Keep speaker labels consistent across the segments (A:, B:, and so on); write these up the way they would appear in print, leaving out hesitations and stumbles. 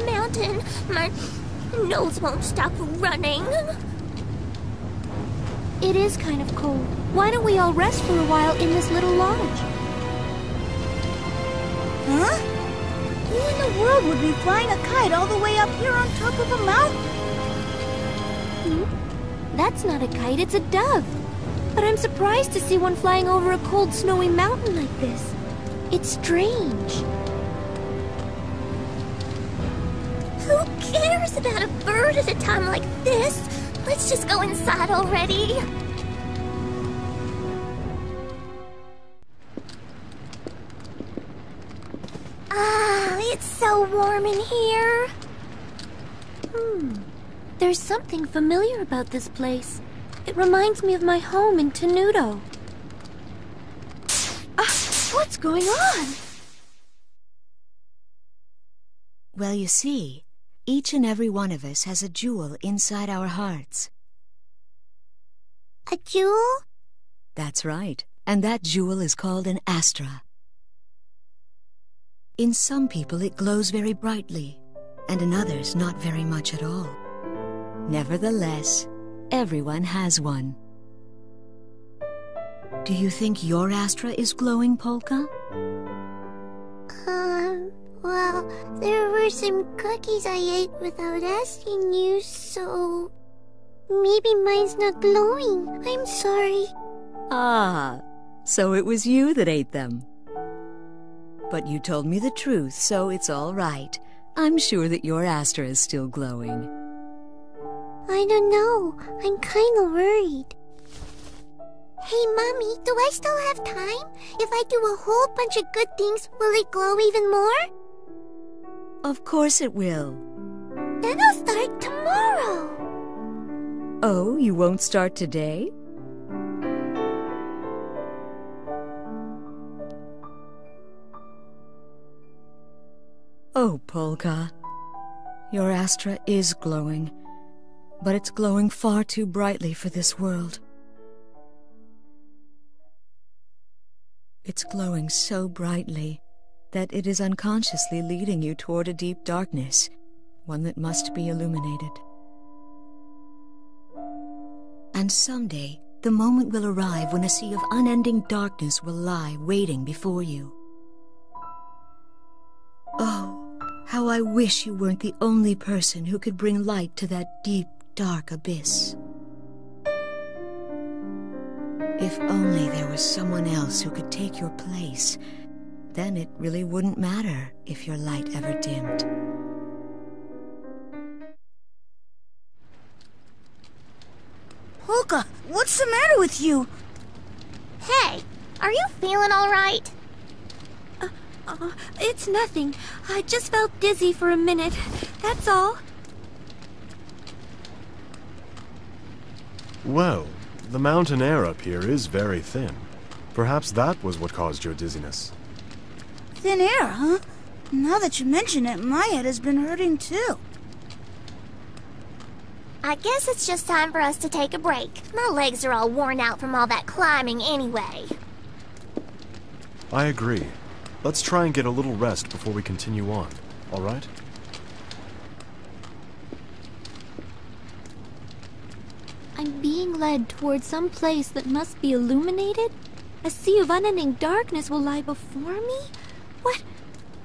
A: mountain. My nose won't stop running.
B: It is kind of cold. Why don't we all rest for a while in this little lodge?
C: Huh? Who in the world would be flying a kite all the way up here on top of a mountain?
B: That's not a kite, it's a dove. But I'm surprised to see one flying over a cold, snowy mountain like this. It's strange.
A: Who cares about a bird at a time like this? Let's just go inside already. Ah, it's so warm in here.
B: There's something familiar about this place. It reminds me of my home in Tenuto. What's going on?
D: Well, you see, each and every one of us has a jewel inside our hearts.
A: A jewel?
D: That's right, and that jewel is called an astra. In some people it glows very brightly, and in others not very much at all. Nevertheless, everyone has one. Do you think your astra is glowing, Polka?
A: Well, there were some cookies I ate without asking you, so... maybe mine's not glowing. I'm sorry.
D: Ah, so it was you that ate them. But you told me the truth, so it's all right. I'm sure that your astra is still glowing.
A: I don't know. I'm kinda worried. Hey, Mommy, do I still have time? If I do a whole bunch of good things, will it glow even more?
D: Of course it will.
A: Then I'll start tomorrow.
D: Oh, you won't start today? Oh, Polka. Your astra is glowing, but it's glowing far too brightly for this world. It's glowing so brightly that it is unconsciously leading you toward a deep darkness, one that must be illuminated. And someday, the moment will arrive when a sea of unending darkness will lie waiting before you. Oh, how I wish you weren't the only person who could bring light to that deep, dark abyss. If only there was someone else who could take your place, then it really wouldn't matter if your light ever dimmed.
C: Polka, what's the matter with you?
A: Hey, are you feeling all right?
B: It's nothing. I just felt dizzy for a minute. That's all.
E: Well, the mountain air up here is very thin. Perhaps that was what caused your dizziness.
C: Thin air, huh? Now that you mention it, my head has been hurting too.
A: I guess it's just time for us to take a break. My legs are all worn out from all that climbing anyway.
E: I agree. Let's try and get a little rest before we continue on, all right?
B: I'm being led towards some place that must be illuminated? A sea of unending darkness will lie before me?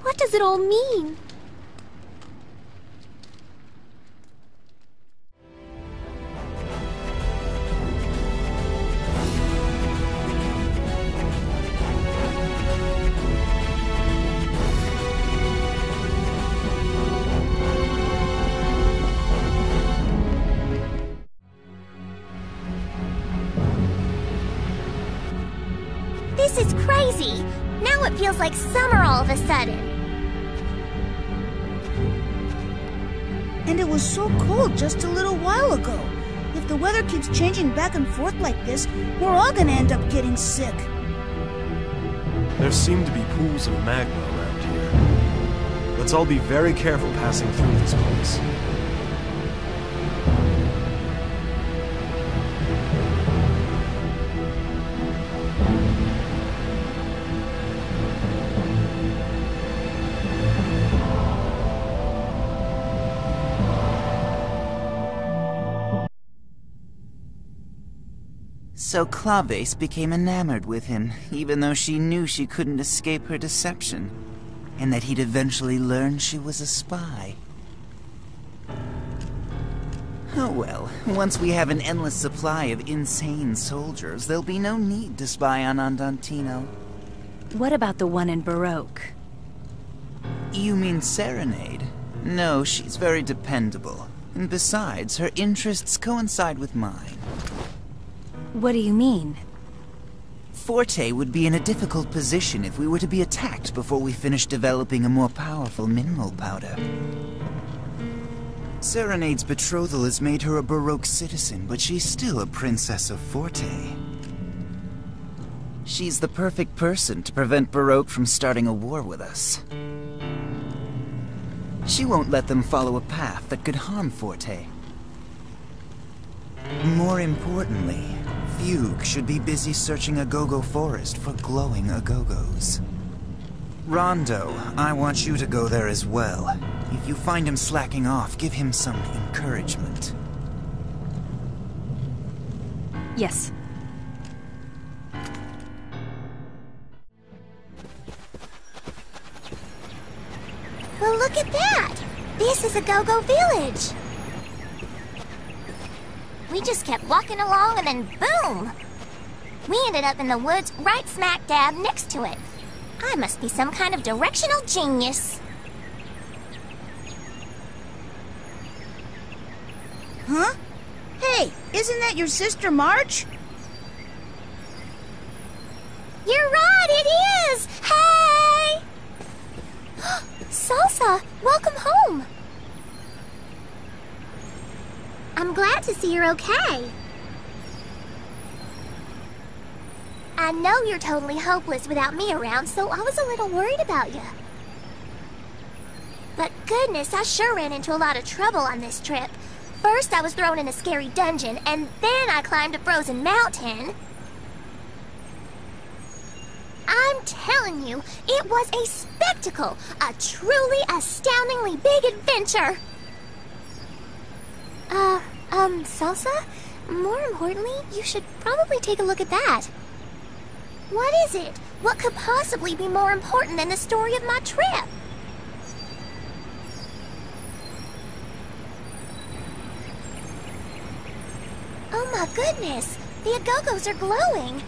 B: What does it all mean?
A: This is crazy. Now it feels like summer all of a sudden.
C: And it was so cold just a little while ago. If the weather keeps changing back and forth like this, we're all gonna end up getting sick.
E: There seem to be pools of magma around here. Let's all be very careful passing through this place.
F: So Clawbase became enamored with him, even though she knew she couldn't escape her deception, and that he'd eventually learn she was a spy. Oh well, once we have an endless supply of insane soldiers, there'll be no need to spy on Andantino.
G: What about the one in Baroque?
F: You mean Serenade? No, she's very dependable. And besides, her interests coincide with mine.
G: What do you mean?
F: Forte would be in a difficult position if we were to be attacked before we finish developing a more powerful mineral powder. Serenade's betrothal has made her a Baroque citizen, but she's still a princess of Forte. She's the perfect person to prevent Baroque from starting a war with us. She won't let them follow a path that could harm Forte. More importantly, Fugue should be busy searching Agogo Forest for glowing Agogos. Rondo, I want you to go there as well. If you find him slacking off, give him some encouragement.
G: Yes.
A: Well, look at that! This is Agogo Village! We just kept walking along and then boom! We ended up in the woods right smack dab next to it. I must be some kind of directional genius.
C: Huh? Hey, isn't that your sister March?
A: You're right, it is! Hey! Salsa, welcome home! I'm glad to see you're okay. I know you're totally hopeless without me around, so I was a little worried about you. But goodness, I sure ran into a lot of trouble on this trip. First, I was thrown in a scary dungeon, and then I climbed a frozen mountain. I'm telling you, it was a spectacle, a truly astoundingly big adventure. Salsa? More importantly, you should probably take a look at that. What is it? What could possibly be more important than the story of my trip? Oh my goodness! The Agogos are glowing!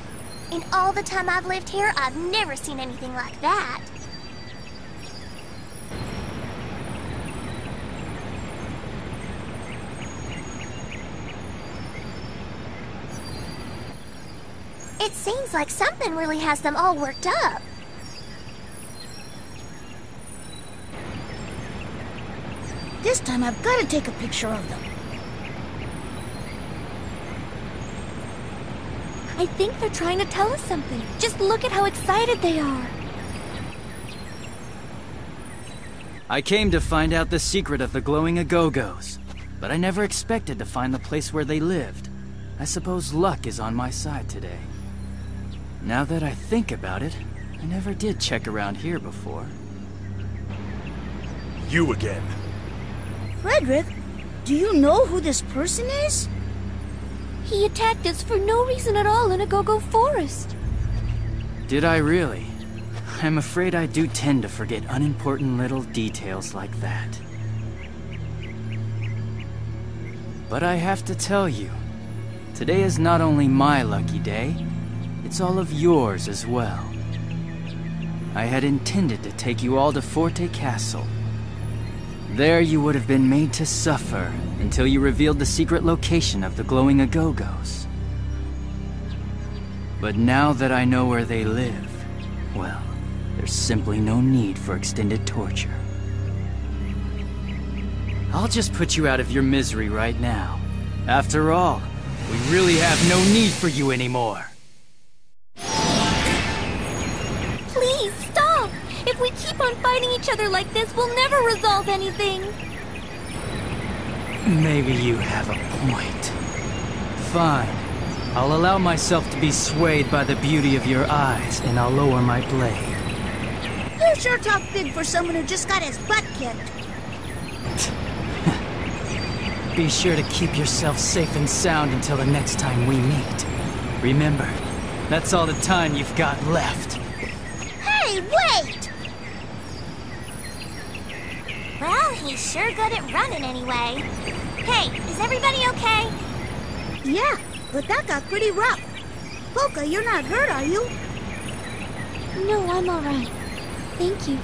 A: In all the time I've lived here, I've never seen anything like that. It seems like something really has them all worked up.
C: This time I've got to take a picture of them.
B: I think they're trying to tell us something. Just look at how excited they are.
H: I came to find out the secret of the glowing Agogos, but I never expected to find the place where they lived. I suppose luck is on my side today. Now that I think about it, I never did check around here before.
E: You again.
C: Frederick, do you know who this person is?
B: He attacked us for no reason at all in Agogo Forest.
H: Did I really? I'm afraid I do tend to forget unimportant little details like that. But I have to tell you, today is not only my lucky day, it's all of yours as well. I had intended to take you all to Forte Castle. There you would have been made to suffer until you revealed the secret location of the glowing Agogos. But now that I know where they live, well, there's simply no need for extended torture. I'll just put you out of your misery right now. After all, we really have no need for you anymore.
B: Please, stop! If we keep on fighting each other like this, we'll never resolve anything.
H: Maybe you have a point. Fine. I'll allow myself to be swayed by the beauty of your eyes, and I'll lower my blade.
C: You sure talk big for someone who just got his butt kicked.
H: Be sure to keep yourself safe and sound until the next time we meet. Remember, that's all the time you've got left.
A: Hey, wait! Well, he's sure good at running anyway. Hey, is everybody okay?
C: Yeah, but that got pretty rough. Polka, you're not hurt, are you?
B: No, I'm all right. Thank you.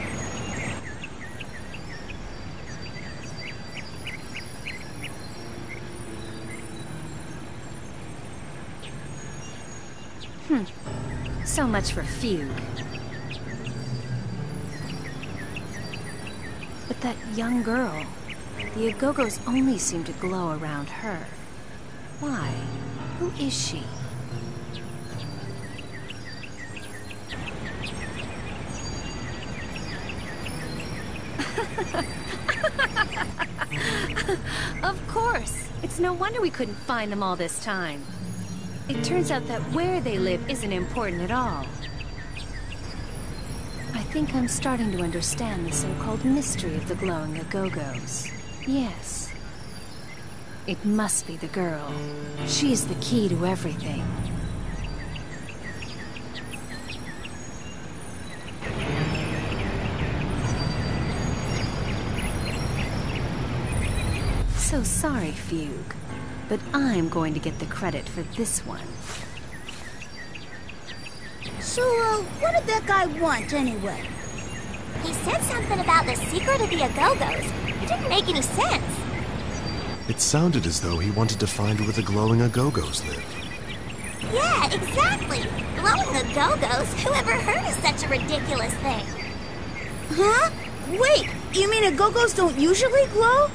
G: So much for Fugue. But that young girl, the Agogos only seem to glow around her. Why? Who is she? Of course! It's no wonder we couldn't find them all this time. It turns out that where they live isn't important at all. I think I'm starting to understand the so-called mystery of the glowing Agogos. Yes. It must be the girl. She's the key to everything. So sorry, Fugue, but I'm going to get the credit for this one.
C: So, what did that guy want anyway?
A: He said something about the secret of the Agogos. It didn't make any sense.
E: It sounded as though he wanted to find where the glowing Agogos live.
A: Yeah, exactly. Glowing Agogos? Who ever heard of such a ridiculous thing?
C: Huh? Wait, you mean Agogos don't usually glow?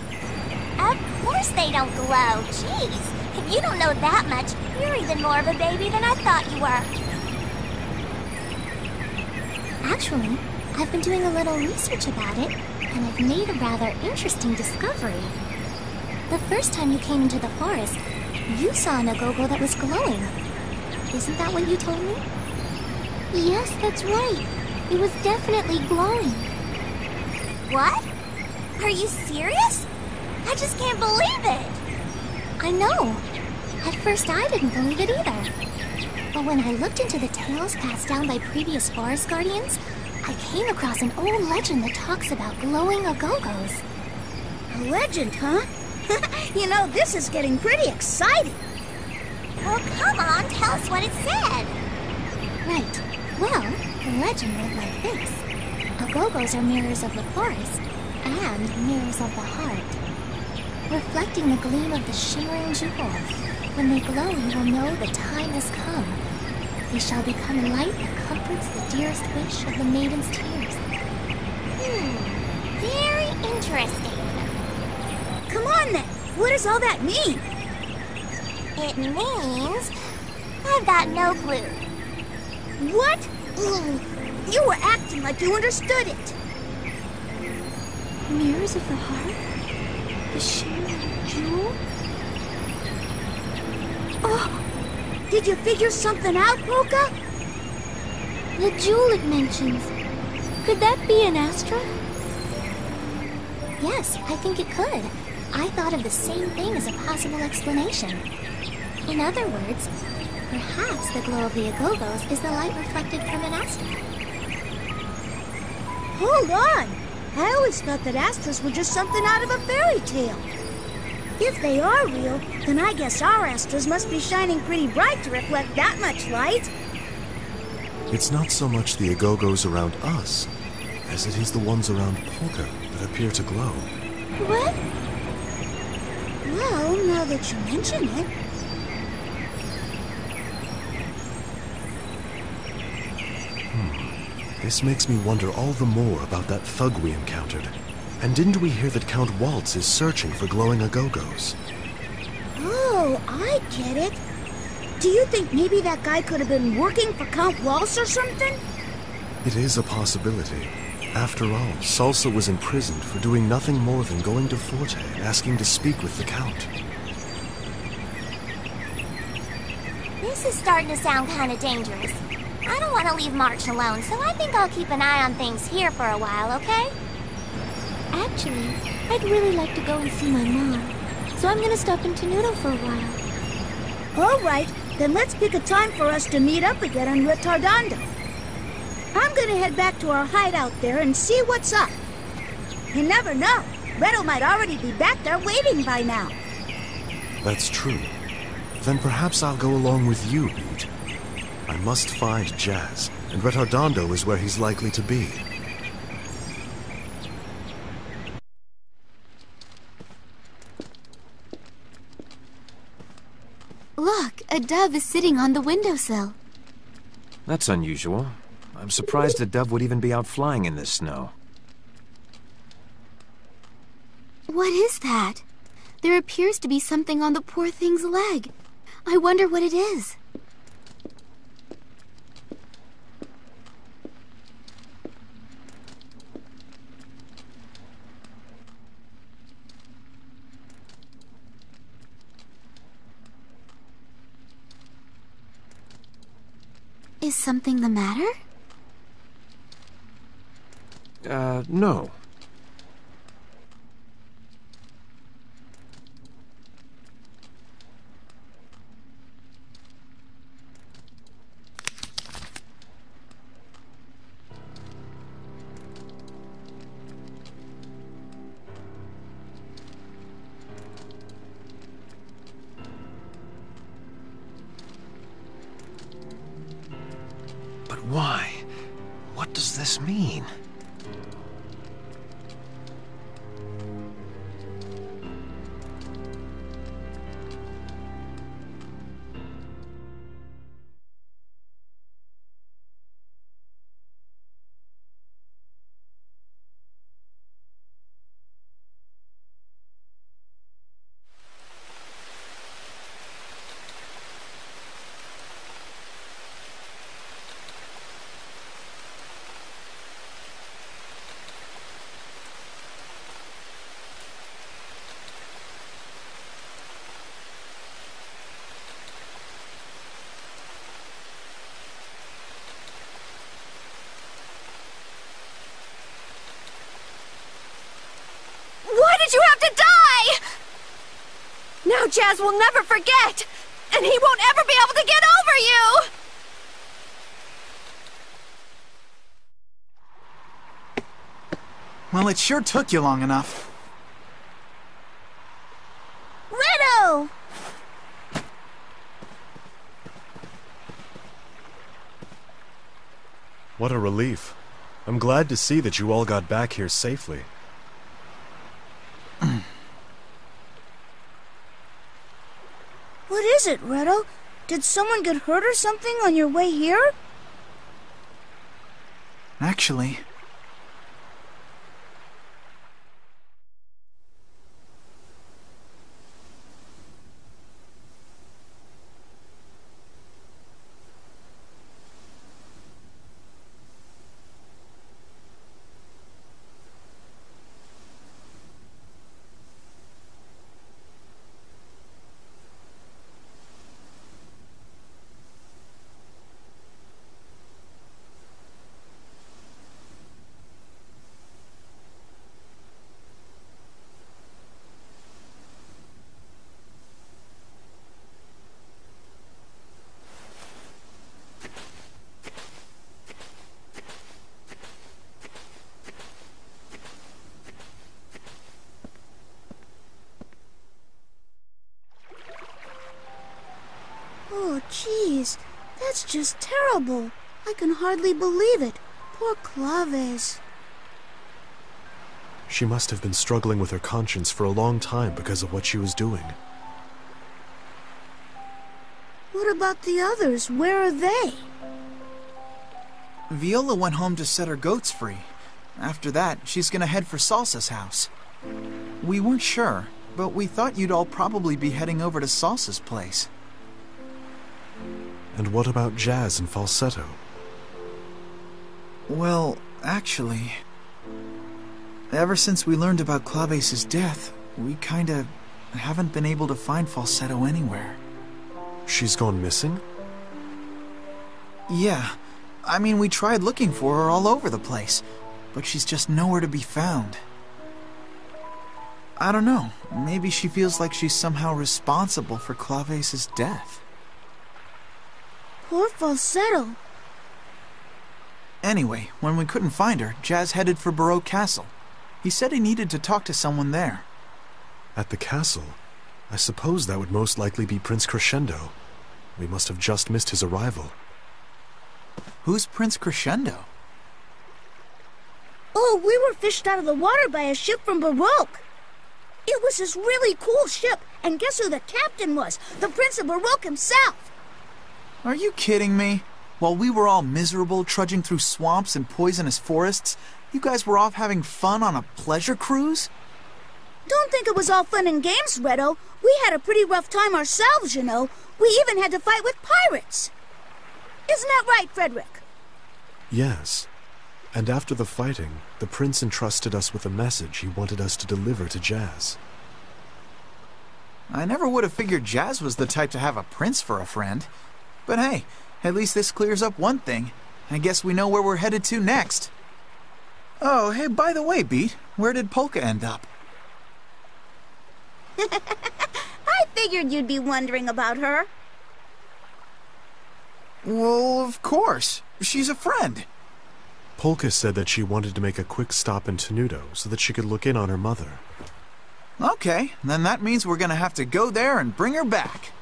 A: Of course they don't glow. Jeez, if you don't know that much, you're even more of a baby than I thought you were.
B: Actually, I've been doing a little research about it, and I've made a rather interesting discovery. The first time you came into the forest, you saw an Agogo that was glowing. Isn't that what you told me? Yes, that's right. It was definitely glowing.
A: What? Are you serious? I just can't believe it.
B: I know. At first I didn't believe it either. But when I looked into the tales passed down by previous forest guardians, I came across an old legend that talks about glowing Agogos.
C: A legend, huh? You know, this is getting pretty exciting.
A: Well, come on, tell us what it said.
B: Right. Well, the legend went like this. Agogos are mirrors of the forest and mirrors of the heart, reflecting the gleam of the shimmering jewel. When they glow, you will know the time has come. They shall become a light that comforts the dearest wish of the maiden's tears.
A: Very interesting.
C: Come on then, what does all that mean?
A: It means I've got no clue.
C: What? You were acting like you understood it.
B: Mirrors of the heart? The shimmering jewel?
C: Oh! Did you figure something out, Polka?
B: The jewel it mentions. Could that be an Astra? Yes, I think it could. I thought of the same thing as a possible explanation. In other words, perhaps the glow of the Agogos is the light reflected from an Astra.
C: Hold on! I always thought that Astras were just something out of a fairy tale. If they are real, then I guess our Astras must be shining pretty bright to reflect that much light.
E: It's not so much the Agogos around us, as it is the ones around Polka that appear to glow.
B: What?
C: Well, now that you mention it...
E: This makes me wonder all the more about that thug we encountered. And didn't we hear that Count Waltz is searching for glowing Agogos?
C: Oh, I get it. Do you think maybe that guy could have been working for Count Waltz or something?
E: It is a possibility. After all, Salsa was imprisoned for doing nothing more than going to Forte and asking to speak with the Count.
A: This is starting to sound kind of dangerous. I don't want to leave March alone, so I think I'll keep an eye on things here for a while, okay?
B: Actually, I'd really like to go and see my mom. So I'm gonna stop in Tenuto for a while.
C: All right, Then let's pick a time for us to meet up again on Retardando. I'm gonna head back to our hideout there and see what's up. You never know. Redo might already be back there waiting by now.
E: That's true. Then perhaps I'll go along with you, Beat. I must find Jazz, and Retardando is where he's likely to be.
A: Look, a dove is sitting on the windowsill.
I: That's unusual. I'm surprised a dove would even be out flying in this snow.
A: What is that? There appears to be something on the poor thing's leg. I wonder what it is. Is something the matter?
I: No. But why? What does this mean?
G: Now Jazz will never forget! And he won't ever be able to get over you!
J: Well, it sure took you long enough.
C: Redo!
E: What a relief. I'm glad to see that you all got back here safely.
C: What is it, Redo? Did someone get hurt or something on your way here?
J: Actually...
C: Oh, jeez. That's just terrible. I can hardly believe it. Poor Claves.
E: She must have been struggling with her conscience for a long time because of what she was doing.
C: What about the others? Where are they?
J: Viola went home to set her goats free. After that, she's gonna head for Salsa's house. We weren't sure, but we thought you'd all probably be heading over to Salsa's place.
E: And what about Jazz and Falsetto?
J: Well, actually... ever since we learned about Claves' death, we kinda haven't been able to find Falsetto anywhere.
E: She's gone missing?
J: Yeah. I mean, we tried looking for her all over the place, but she's just nowhere to be found. I don't know. Maybe she feels like she's somehow responsible for Claves' death.
C: Poor Falsetto.
J: Anyway, when we couldn't find her, Jazz headed for Baroque Castle. He said he needed to talk to someone there.
E: At the castle? I suppose that would most likely be Prince Crescendo. We must have just missed his arrival.
J: Who's Prince Crescendo?
C: Oh, we were fished out of the water by a ship from Baroque. It was this really cool ship, and guess who the captain was? The Prince of Baroque himself.
J: Are you kidding me? While we were all miserable, trudging through swamps and poisonous forests, you guys were off having fun on a pleasure cruise?
C: Don't think it was all fun and games, Redo. We had a pretty rough time ourselves, you know. We even had to fight with pirates. Isn't that right, Frederick?
E: Yes. And after the fighting, the prince entrusted us with a message he wanted us to deliver to Jazz.
J: I never would have figured Jazz was the type to have a prince for a friend. But hey, at least this clears up one thing. I guess we know where we're headed to next. Oh, hey, by the way, Beat, where did Polka end up?
C: I figured you'd be wondering about her.
J: Well, of course. She's a friend.
E: Polka said that she wanted to make a quick stop in Tenuto so that she could look in on her mother.
J: Okay, then that means we're gonna have to go there and bring her back.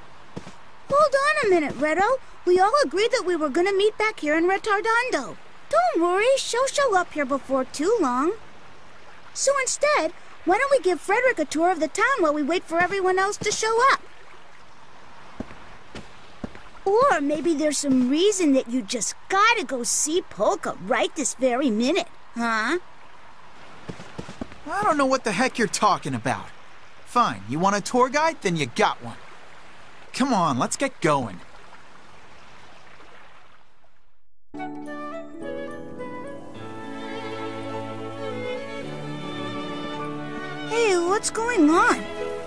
C: Hold on a minute, Redo. We all agreed that we were gonna meet back here in Retardando. Don't worry, she'll show up here before too long. So instead, why don't we give Frederick a tour of the town while we wait for everyone else to show up? Or maybe there's some reason that you just gotta go see Polka right this very minute, huh?
J: I don't know what the heck you're talking about. Fine, you want a tour guide? Then you got one. Come on, let's get going.
C: Hey, what's going on?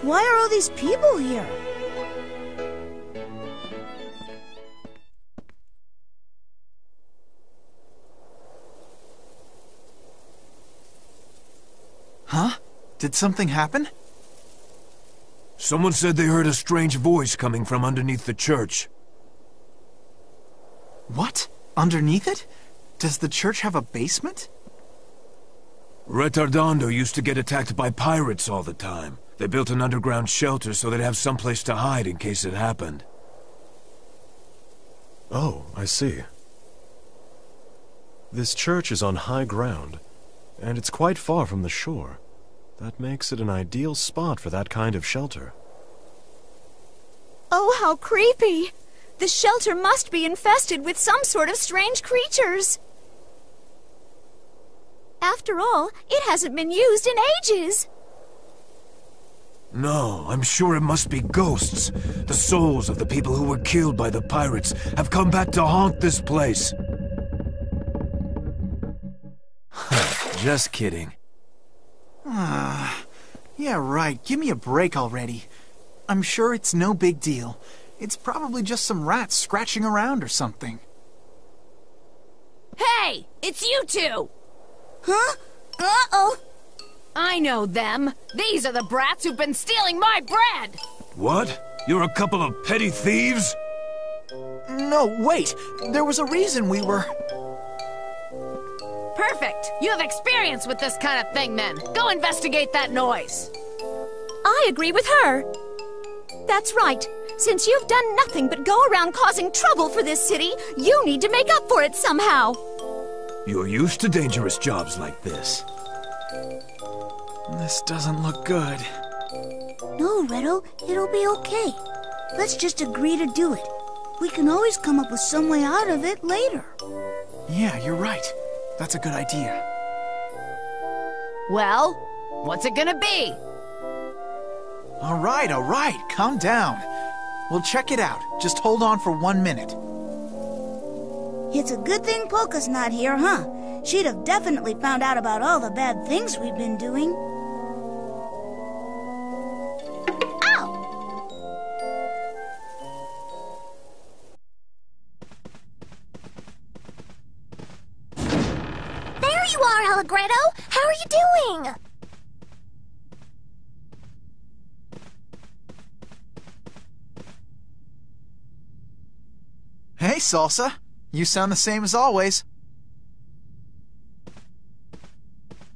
C: Why are all these people here?
J: Huh? Did something happen?
I: Someone said they heard a strange voice coming from underneath the church.
J: What? Underneath it? Does the church have a basement?
I: Retardando used to get attacked by pirates all the time. They built an underground shelter so they'd have someplace to hide in case it happened.
E: Oh, I see. This church is on high ground, and it's quite far from the shore. That makes it an ideal spot for that kind of shelter.
A: Oh, how creepy! The shelter must be infested with some sort of strange creatures. After all, it hasn't been used in ages.
I: No, I'm sure it must be ghosts. The souls of the people who were killed by the pirates have come back to haunt this place.
H: Just kidding.
J: Yeah, right. Give me a break already. I'm sure it's no big deal. It's probably just some rats scratching around or something.
G: Hey! It's you two!
C: Huh? Uh-oh.
G: I know them. These are the brats who've been stealing my bread!
I: What? You're a couple of petty thieves?
J: No, wait. There was a reason we were...
G: Perfect! You have experience with this kind of thing, then. Go investigate that noise.
A: I agree with her. That's right. Since you've done nothing but go around causing trouble for this city, you need to make up for it somehow.
I: You're used to dangerous jobs like this.
J: This doesn't look good.
C: No, Redo, it'll be okay. Let's just agree to do it. We can always come up with some way out of it later.
J: Yeah, you're right. That's a good idea.
G: Well, what's it gonna be?
J: All right, calm down. We'll check it out. Just hold on for 1 minute.
C: It's a good thing Polka's not here, huh? She'd have definitely found out about all the bad things we've been doing.
A: There you are, Allegretto. How are you doing?
J: Hey, Hey, Salsa. You sound the same as always.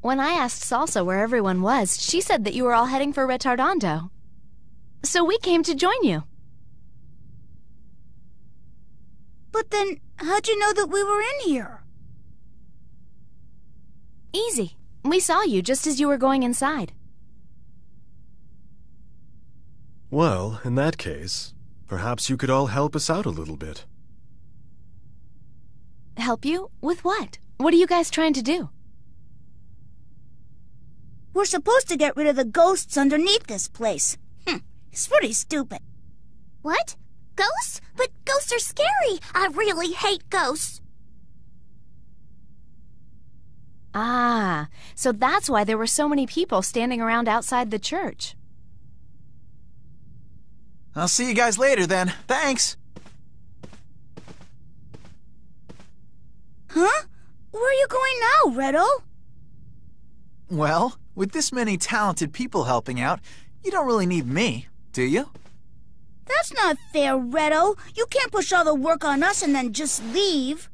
G: When I asked Salsa where everyone was, she said that you were all heading for Retardando. So we came to join you.
C: But then, how'd you know that we were in here?
G: Easy. We saw you just as you were going inside.
E: Well, in that case, perhaps you could all help us out a little bit.
G: Help you? With what? What are you guys trying to do?
C: We're supposed to get rid of the ghosts underneath this place. It's pretty stupid.
A: What? Ghosts? But ghosts are scary. I really hate ghosts.
G: Ah, so that's why there were so many people standing around outside the church.
J: I'll see you guys later then. Thanks.
C: Huh? Where are you going now, Redo?
J: Well, with this many talented people helping out, you don't really need me, do you?
C: That's not fair, Redo. You can't push all the work on us and then just leave.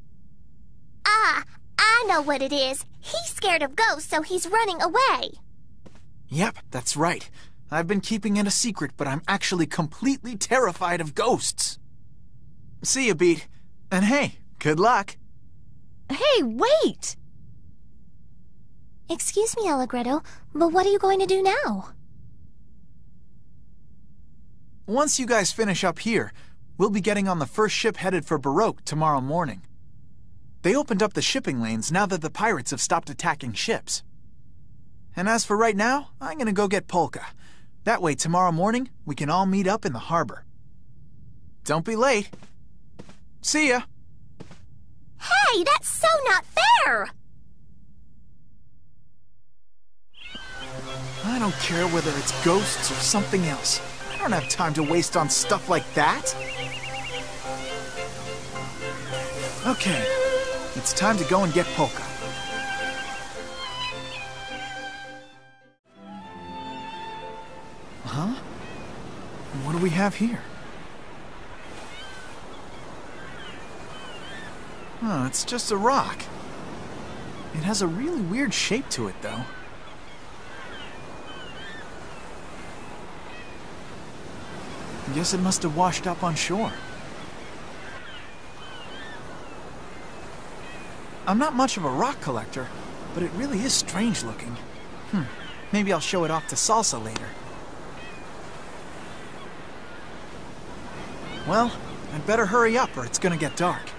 A: Ah, I know what it is. He's scared of ghosts, so he's running away.
J: Yep, that's right. I've been keeping it a secret, but I'm actually completely terrified of ghosts. See ya, Beat. And hey, good luck.
G: Hey, wait!
A: Excuse me, Allegretto, but what are you going to do now?
J: Once you guys finish up here, we'll be getting on the first ship headed for Baroque tomorrow morning. They opened up the shipping lanes now that the pirates have stopped attacking ships. And as for right now, I'm gonna go get Polka. That way tomorrow morning, we can all meet up in the harbor. Don't be late. See ya!
A: Hey, that's so not fair!
J: I don't care whether it's ghosts or something else. I don't have time to waste on stuff like that. Okay, it's time to go and get Polka. Huh? What do we have here? Oh, it's just a rock. It has a really weird shape to it, though. I guess it must have washed up on shore. I'm not much of a rock collector, but it really is strange looking. Maybe I'll show it off to Salsa later. Well, I'd better hurry up or it's gonna get dark.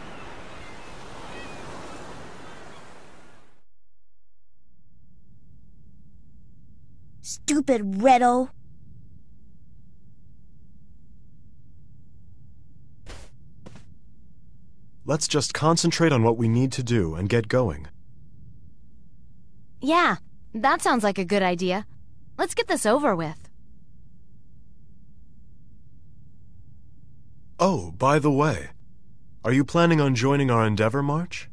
C: Stupid Redo.
E: Let's just concentrate on what we need to do and get going.
G: Yeah, that sounds like a good idea. Let's get this over with.
E: Oh, by the way, are you planning on joining our Endeavor March?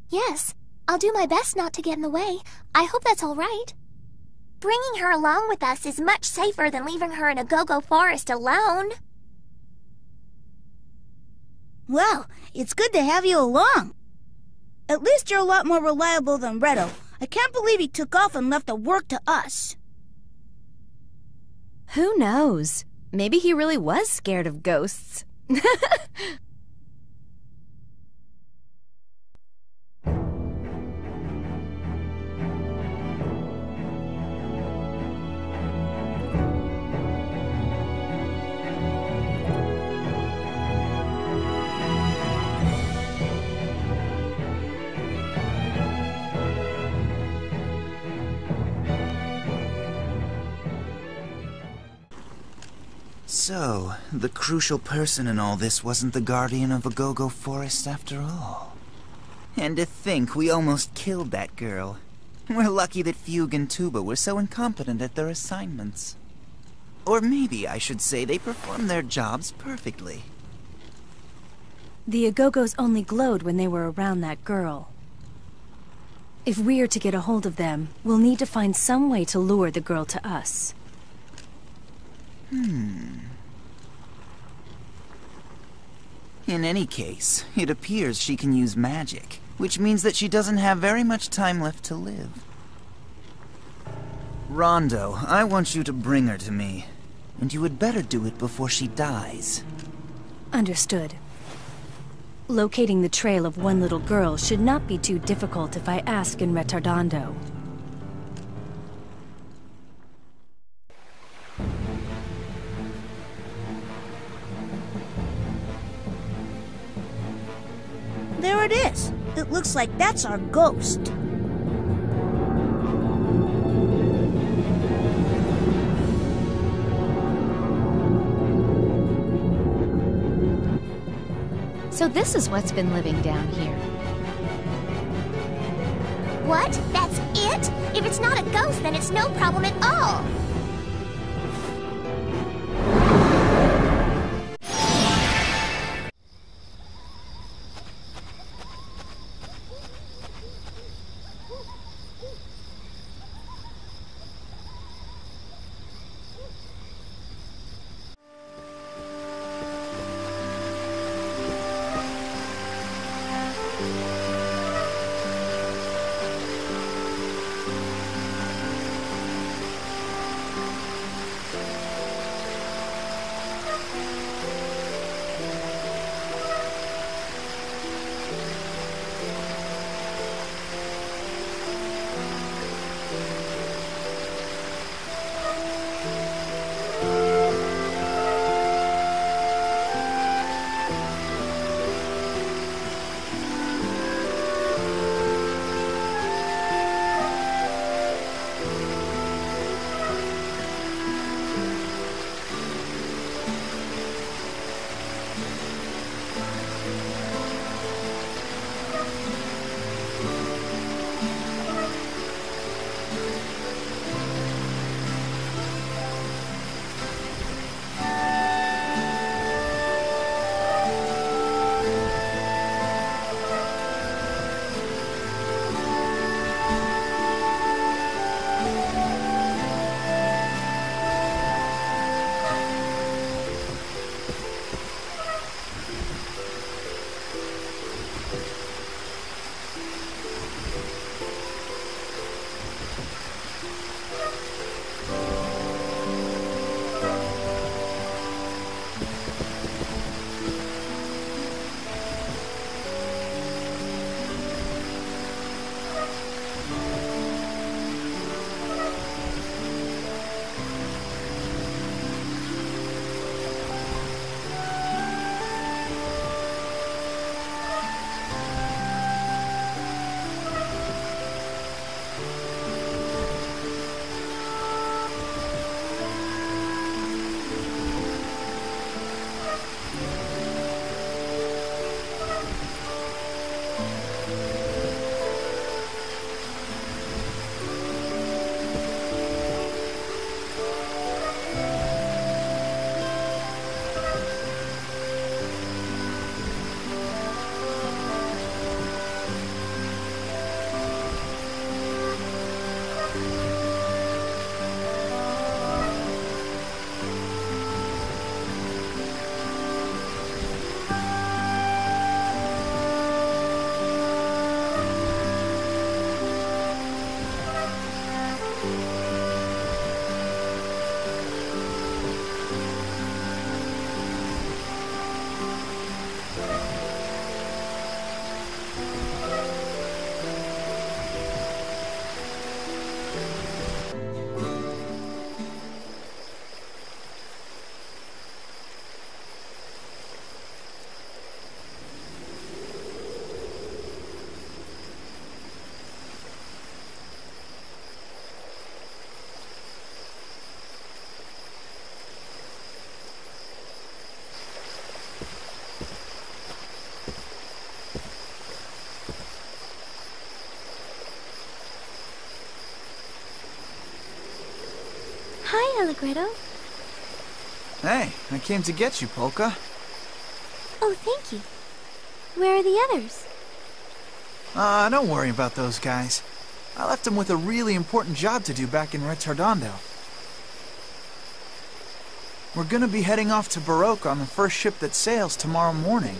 A: Yes, I'll do my best not to get in the way. I hope that's all right. Bringing her along with us is much safer than leaving her in a go-go forest alone.
C: Well, it's good to have you along. At least you're a lot more reliable than Redo. I can't believe he took off and left the work to us.
G: Who knows? Maybe he really was scared of ghosts.
F: So, the crucial person in all this wasn't the guardian of a go-go forest after all. And to think we almost killed that girl. We're lucky that Fugue and Tuba were so incompetent at their assignments. Or maybe I should say they performed their jobs perfectly.
G: The Agogos only glowed when they were around that girl. If we're to get a hold of them, we'll need to find some way to lure the girl to us.
F: In any case, it appears she can use magic, which means that she doesn't have very much time left to live. Rondo, I want you to bring her to me, and you had better do it before she dies.
G: Understood. Locating the trail of one little girl should not be too difficult if I ask in Retardando.
C: There it is. It looks like that's our ghost.
B: So this is what's been living down here.
A: What? That's it? If it's not a ghost, then it's no problem at all. Hi, Allegretto.
J: Hey, I came to get you, Polka.
A: Oh, thank you. Where are the others?
J: Don't worry about those guys. I left them with a really important job to do back in Retardando. We're gonna be heading off to Baroque on the first ship that sails tomorrow morning.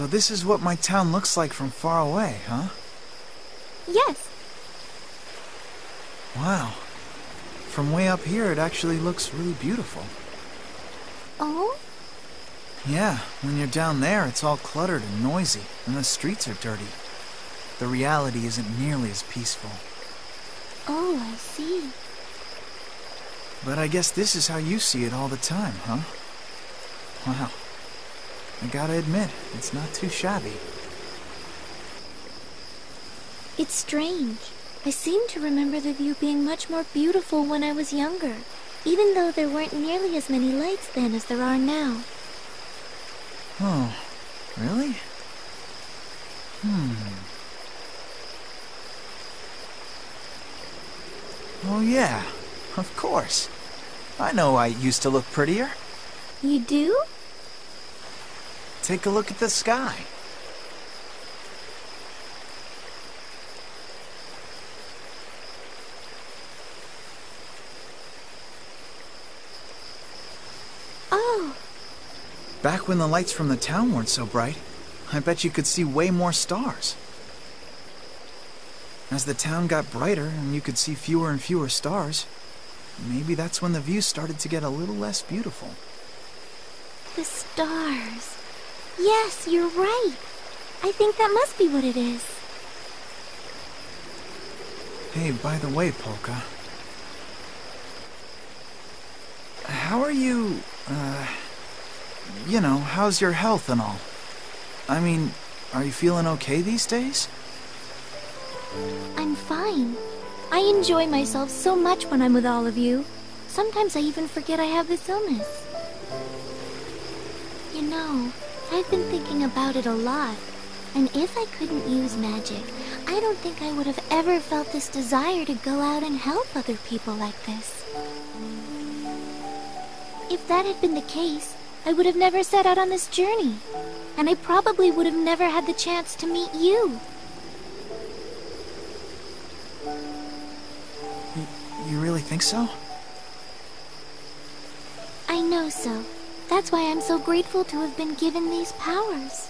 J: So this is what my town looks like from far away, huh?
B: Yes.
J: Wow. From way up here, it actually looks really beautiful.
B: Oh?
J: Yeah, when you're down there, it's all cluttered and noisy, and the streets are dirty. The reality isn't nearly as peaceful.
B: Oh, I see.
J: But I guess this is how you see it all the time, huh? Wow. I gotta admit, it's not too shabby.
B: It's strange. I seem to remember the view being much more beautiful when I was younger, even though there weren't nearly as many lights then as there are now.
J: Oh, really? Oh yeah, of course. I know I used to look prettier.
B: You do?
J: Take a look at the sky.
B: Oh.
J: Back when the lights from the town weren't so bright, I bet you could see way more stars. As the town got brighter and you could see fewer and fewer stars, maybe that's when the view started to get a little less beautiful.
B: The stars. Yes, you're right. I think that must be what it is.
J: Hey, by the way, Polka. How are you, how's your health and all? I mean, are you feeling okay these days?
B: I'm fine. I enjoy myself so much when I'm with all of you. Sometimes I even forget I have this illness. You know, I've been thinking about it a lot. And if I couldn't use magic, I don't think I would have ever felt this desire to go out and help other people like this. If that had been the case, I would have never set out on this journey. And I probably would have never had the chance to meet you.
J: You really think so?
B: I know so. That's why I'm so grateful to have been given these powers.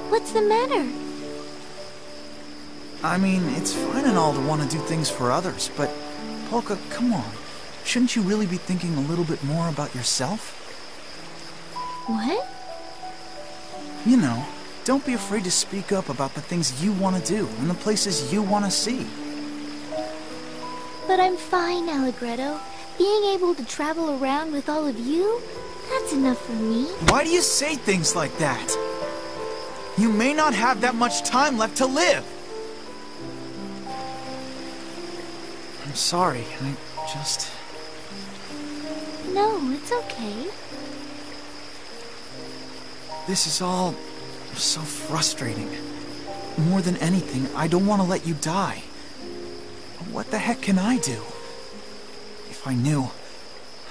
B: What's the matter?
J: I mean, it's fine and all to want to do things for others, but Polka, come on. Shouldn't you really be thinking a little bit more about yourself?
B: What?
J: You know, don't be afraid to speak up about the things you want to do and the places you want to see.
B: But I'm fine, Allegretto. Being able to travel around with all of you, that's enough for me.
J: Why do you say things like that? You may not have that much time left to live. I'm sorry, I just...
B: No, it's okay.
J: This is all so frustrating. More than anything, I don't want to let you die. What the heck can I do? If I knew,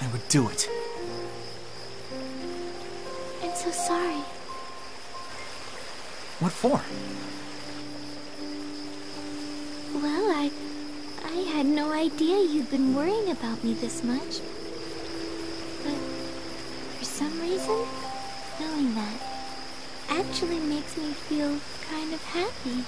J: I would do it.
B: I'm so sorry.
J: What for?
B: Well, I had no idea you'd been worrying about me this much. But for some reason, knowing that actually makes me feel kind of happy.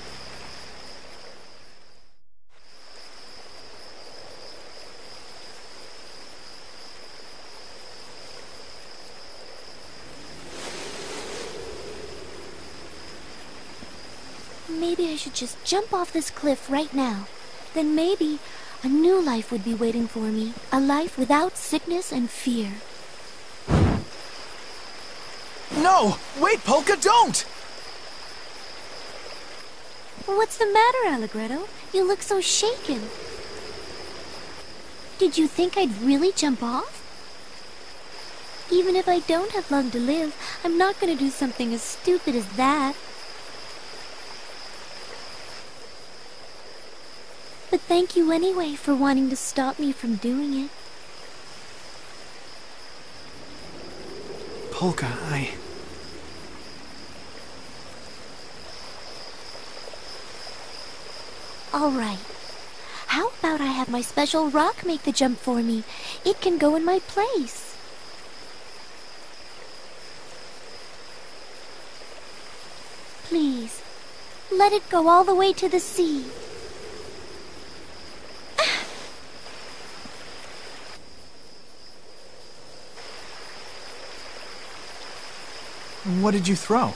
B: Maybe I should just jump off this cliff right now. Then maybe a new life would be waiting for me. A life without sickness and fear.
J: No! Wait, Polka, don't!
B: What's the matter, Allegretto? You look so shaken. Did you think I'd really jump off? Even if I don't have long to live, I'm not going to do something as stupid as that. But thank you anyway for wanting to stop me from doing it.
J: Polka,
B: All right.
A: How about I have my special rock make the jump for me? It can go in my place. Please, let it go all the way to the sea.
J: What did you throw?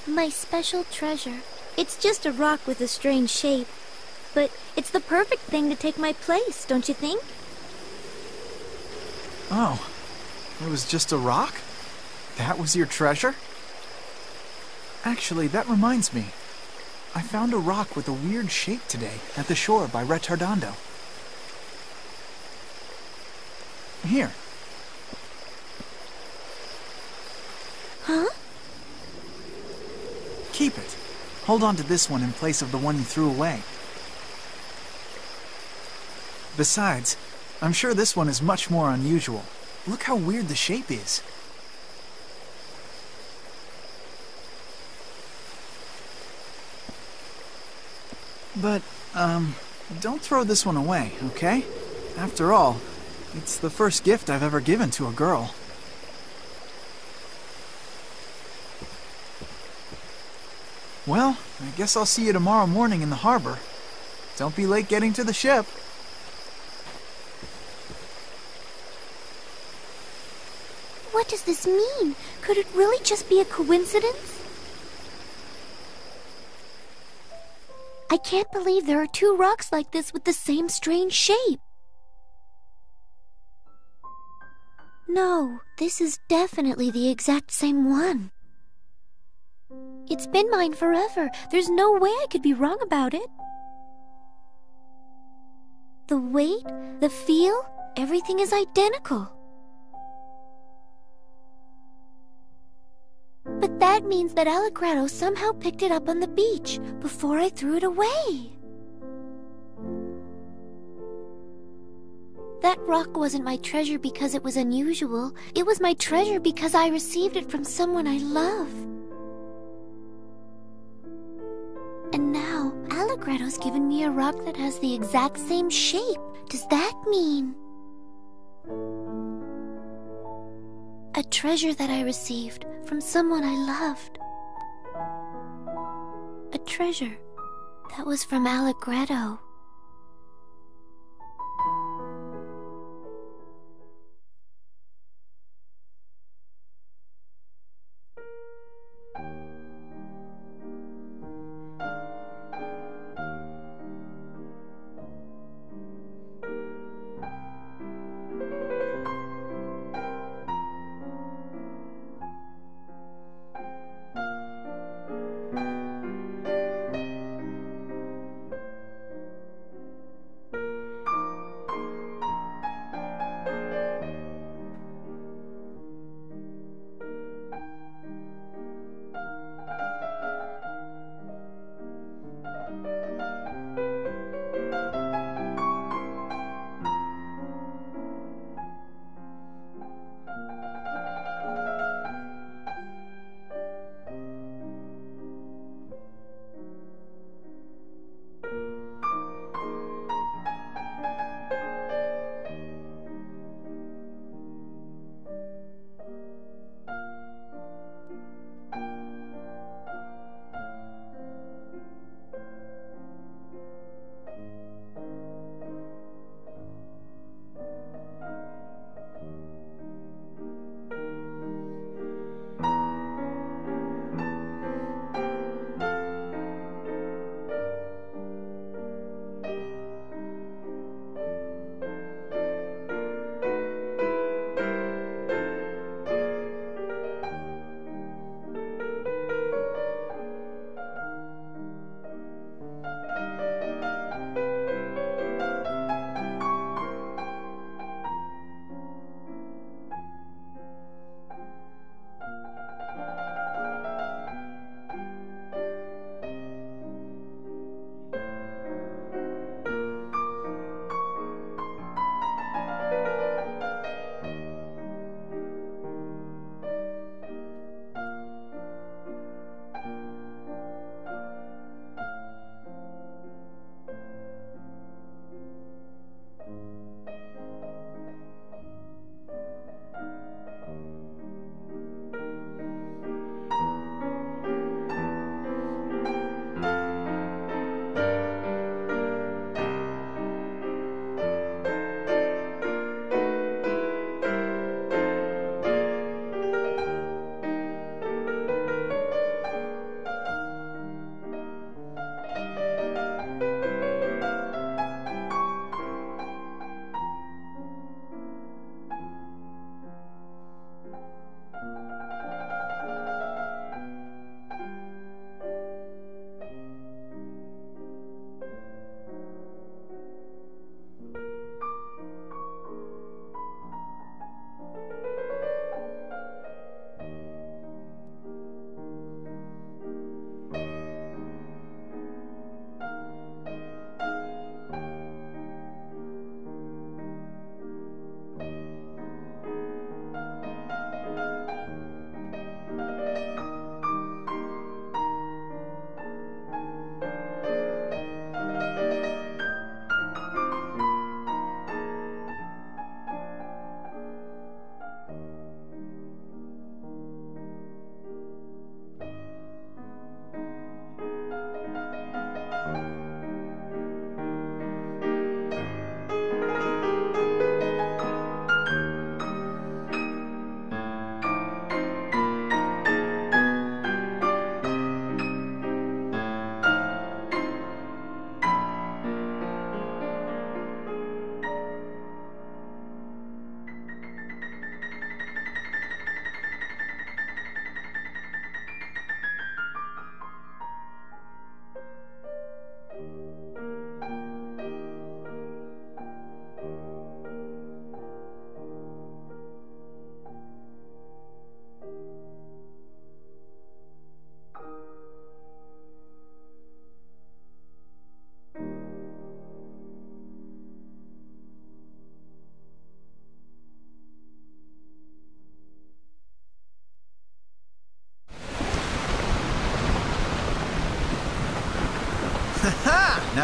A: My special treasure. It's just a rock with a strange shape. But it's the perfect thing to take my place, don't you think?
J: Oh, it was just a rock? That was your treasure? Actually, that reminds me. I found a rock with a weird shape today at the shore by Retardando. Here.
A: Huh?
J: Keep it. Hold on to this one in place of the one you threw away. Besides, I'm sure this one is much more unusual. Look how weird the shape is. But, don't throw this one away, okay? After all, it's the first gift I've ever given to a girl. Well, I guess I'll see you tomorrow morning in the harbor. Don't be late getting to the ship.
A: What does this mean? Could it really just be a coincidence? I can't believe there are two rocks like this with the same strange shape. No, this is definitely the exact same one. It's been mine forever. There's no way I could be wrong about it. The weight, the feel, everything is identical. But that means that Alegrado somehow picked it up on the beach before I threw it away. That rock wasn't my treasure because it was unusual. It was my treasure because I received it from someone I love. And now, Alegrado's given me a rock that has the exact same shape. Does that mean... a treasure that I received from someone I loved. A treasure that was from Alegrado.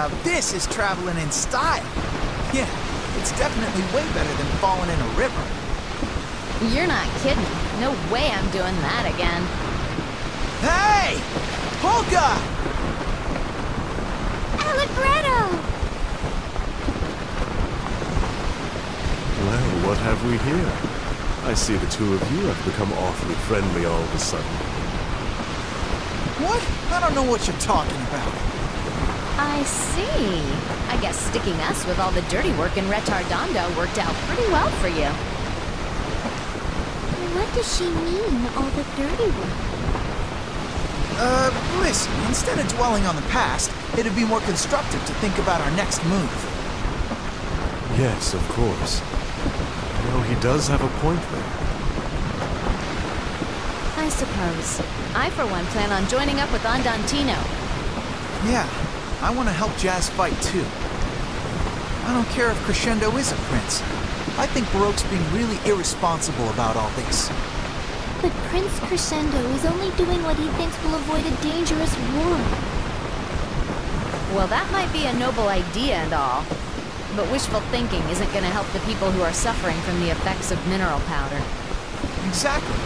J: Now this is traveling in style. Yeah, it's definitely way better than falling in a river.
G: You're not kidding. No way I'm doing that again.
J: Hey! Polka!
A: Allegretto!
E: Well, what have we here? I see the two of you have become awfully friendly all of a sudden.
J: What? I don't know what you're talking about.
G: I see. I guess sticking us with all the dirty work in Retardando worked out pretty well for you.
A: What does she mean, all the dirty work?
J: Listen, instead of dwelling on the past, it'd be more constructive to think about our next move.
E: Yes, of course. No, he does have a point there.
G: I suppose. I, for one, plan on joining up with Andantino.
J: Yeah, I want to help Jazz fight too. I don't care if Crescendo is a prince. I think Baroque's being really irresponsible about all this.
A: But Prince Crescendo is only doing what he thinks will avoid a dangerous war.
G: Well, that might be a noble idea and all. But wishful thinking isn't going to help the people who are suffering from the effects of mineral powder.
J: Exactly.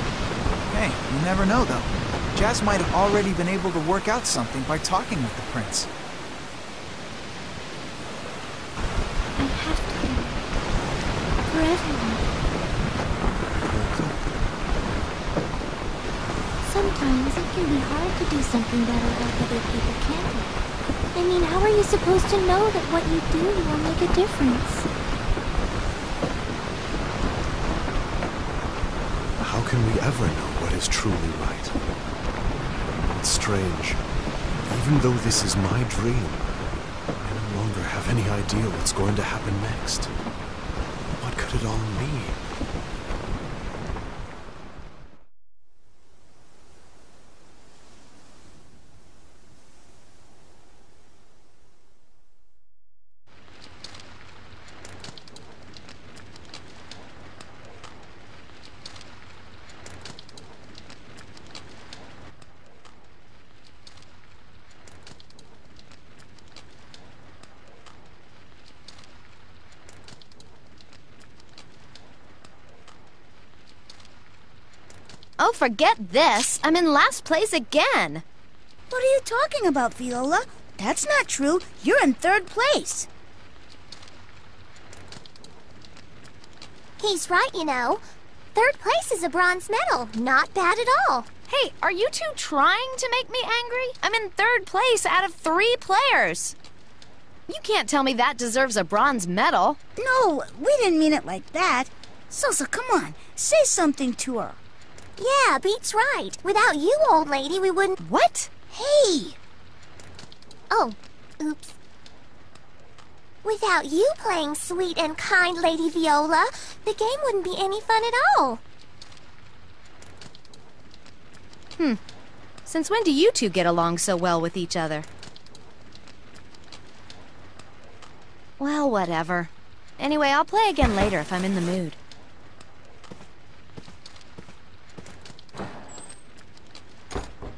J: Hey, you never know though. Jazz might have already been able to work out something by talking with the prince.
A: I have to do. For everyone. Sometimes it can be hard to do something that'll help other people, can't it? I mean, how are you supposed to know that what you do will make a difference?
E: How can we ever know what is truly right? It's strange. Even though this is my dream, I no longer have any idea what's going to happen next. What could it all mean?
G: Oh, forget this. I'm in last place again.
C: What are you talking about, Viola? That's not true. You're in third place.
A: He's right, you know. Third place is a bronze medal. Not bad at all.
G: Hey, are you two trying to make me angry? I'm in third place out of 3 players. You can't tell me that deserves a bronze medal.
C: No, we didn't mean it like that. Salsa, come on. Say something to her.
A: Yeah, Beat's right. Without you, old lady, we wouldn't...
G: What?
C: Hey!
A: Oh, oops. Without you playing sweet and kind Lady Viola, the game wouldn't be any fun at all.
G: Since when do you two get along so well with each other? Well, whatever. Anyway, I'll play again later if I'm in the mood.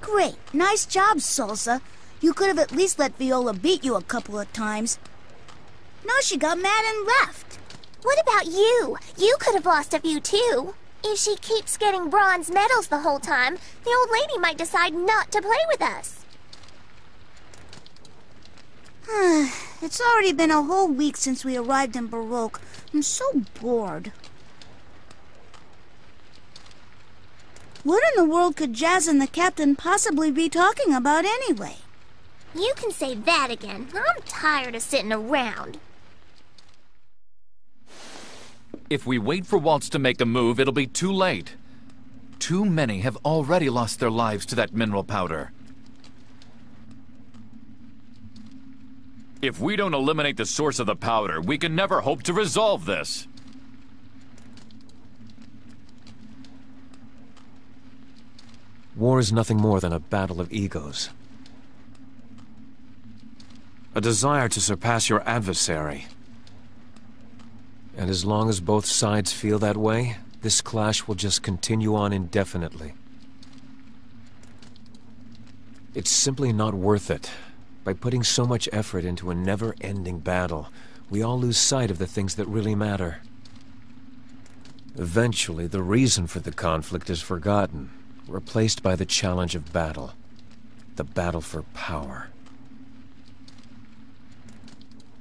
C: Great. Nice job, Salsa. You could have at least let Viola beat you a couple of times. Now she got mad and left.
A: What about you? You could have lost a few too. If she keeps getting bronze medals the whole time, the old lady might decide not to play with us.
C: It's already been a whole week since we arrived in Baroque. I'm so bored. What in the world could Jazz and the captain possibly be talking about anyway?
A: You can say that again. I'm tired of sitting around.
K: If we wait for Waltz to make a move, it'll be too late. Too many have already lost their lives to that mineral powder. If we don't eliminate the source of the powder, we can never hope to resolve this.
L: War is nothing more than a battle of egos. A desire to surpass your adversary. And as long as both sides feel that way, this clash will just continue on indefinitely. It's simply not worth it. By putting so much effort into a never-ending battle, we all lose sight of the things that really matter. Eventually, the reason for the conflict is forgotten, replaced by the challenge of battle. The battle for power.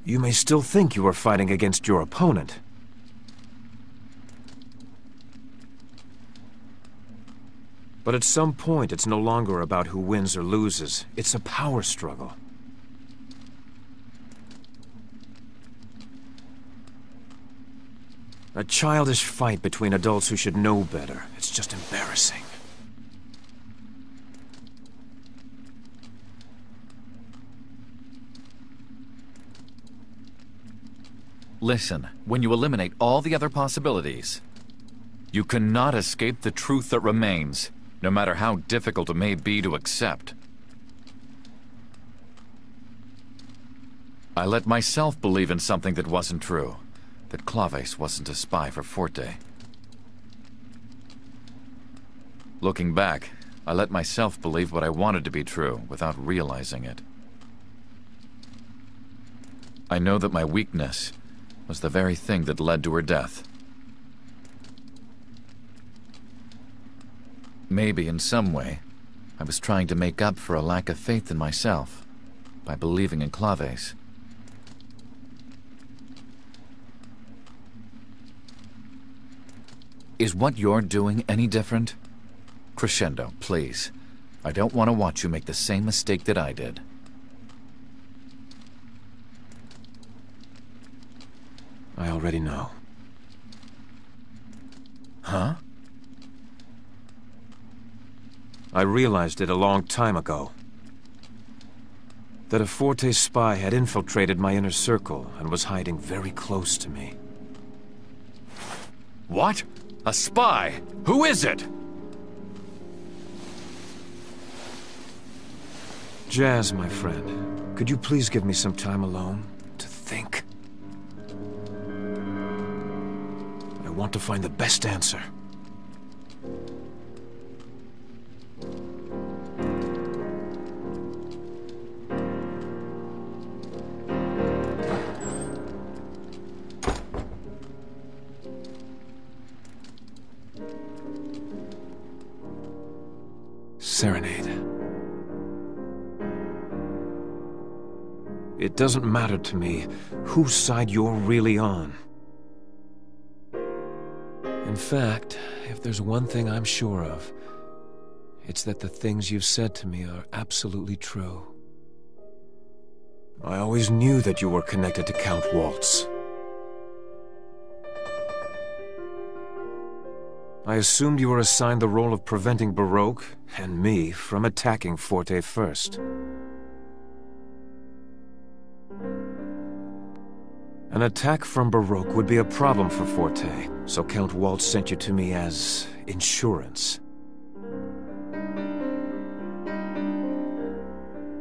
L: You may still think you are fighting against your opponent. But at some point, it's no longer about who wins or loses. It's a power struggle. A childish fight between adults who should know better. It's just embarrassing.
K: Listen, when you eliminate all the other possibilities, you cannot escape the truth that remains, no matter how difficult it may be to accept. I let myself believe in something that wasn't true. That Claves wasn't a spy for Forte. Looking back, I let myself believe what I wanted to be true without realizing it. I know that my weakness was the very thing that led to her death. Maybe in some way, I was trying to make up for a lack of faith in myself by believing in Claves. Is what you're doing any different? Crescendo, please. I don't want to watch you make the same mistake that I did.
L: I already know.
K: Huh?
L: I realized it a long time ago. That a Forte spy had infiltrated my inner circle and was hiding very close to me.
K: What? A spy? Who is it?
L: Jazz, my friend, could you please give me some time alone to think? I want to find the best answer. Serenade. It doesn't matter to me whose side you're really on. In fact, if there's one thing I'm sure of, it's that the things you've said to me are absolutely true. I always knew that you were connected to Count Waltz. I assumed you were assigned the role of preventing Baroque, and me, from attacking Forte first. An attack from Baroque would be a problem for Forte, so Count Waltz sent you to me as insurance.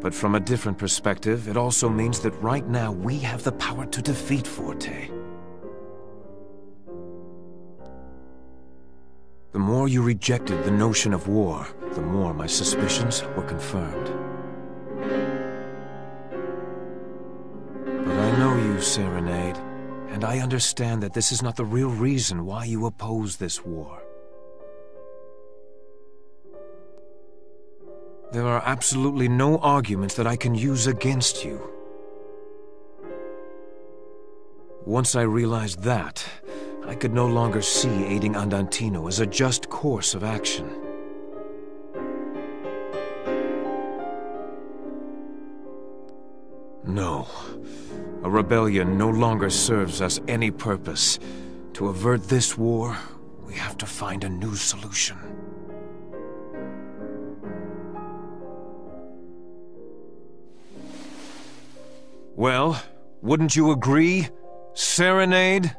L: But from a different perspective, it also means that right now we have the power to defeat Forte. The more you rejected the notion of war, the more my suspicions were confirmed. But I know you, Serenade, and I understand that this is not the real reason why you oppose this war. There are absolutely no arguments that I can use against you. Once I realized that, I could no longer see aiding Andantino as a just course of action. No. A rebellion no longer serves us any purpose. To avert this war, we have to find a new solution. Well, wouldn't you agree, Serenade?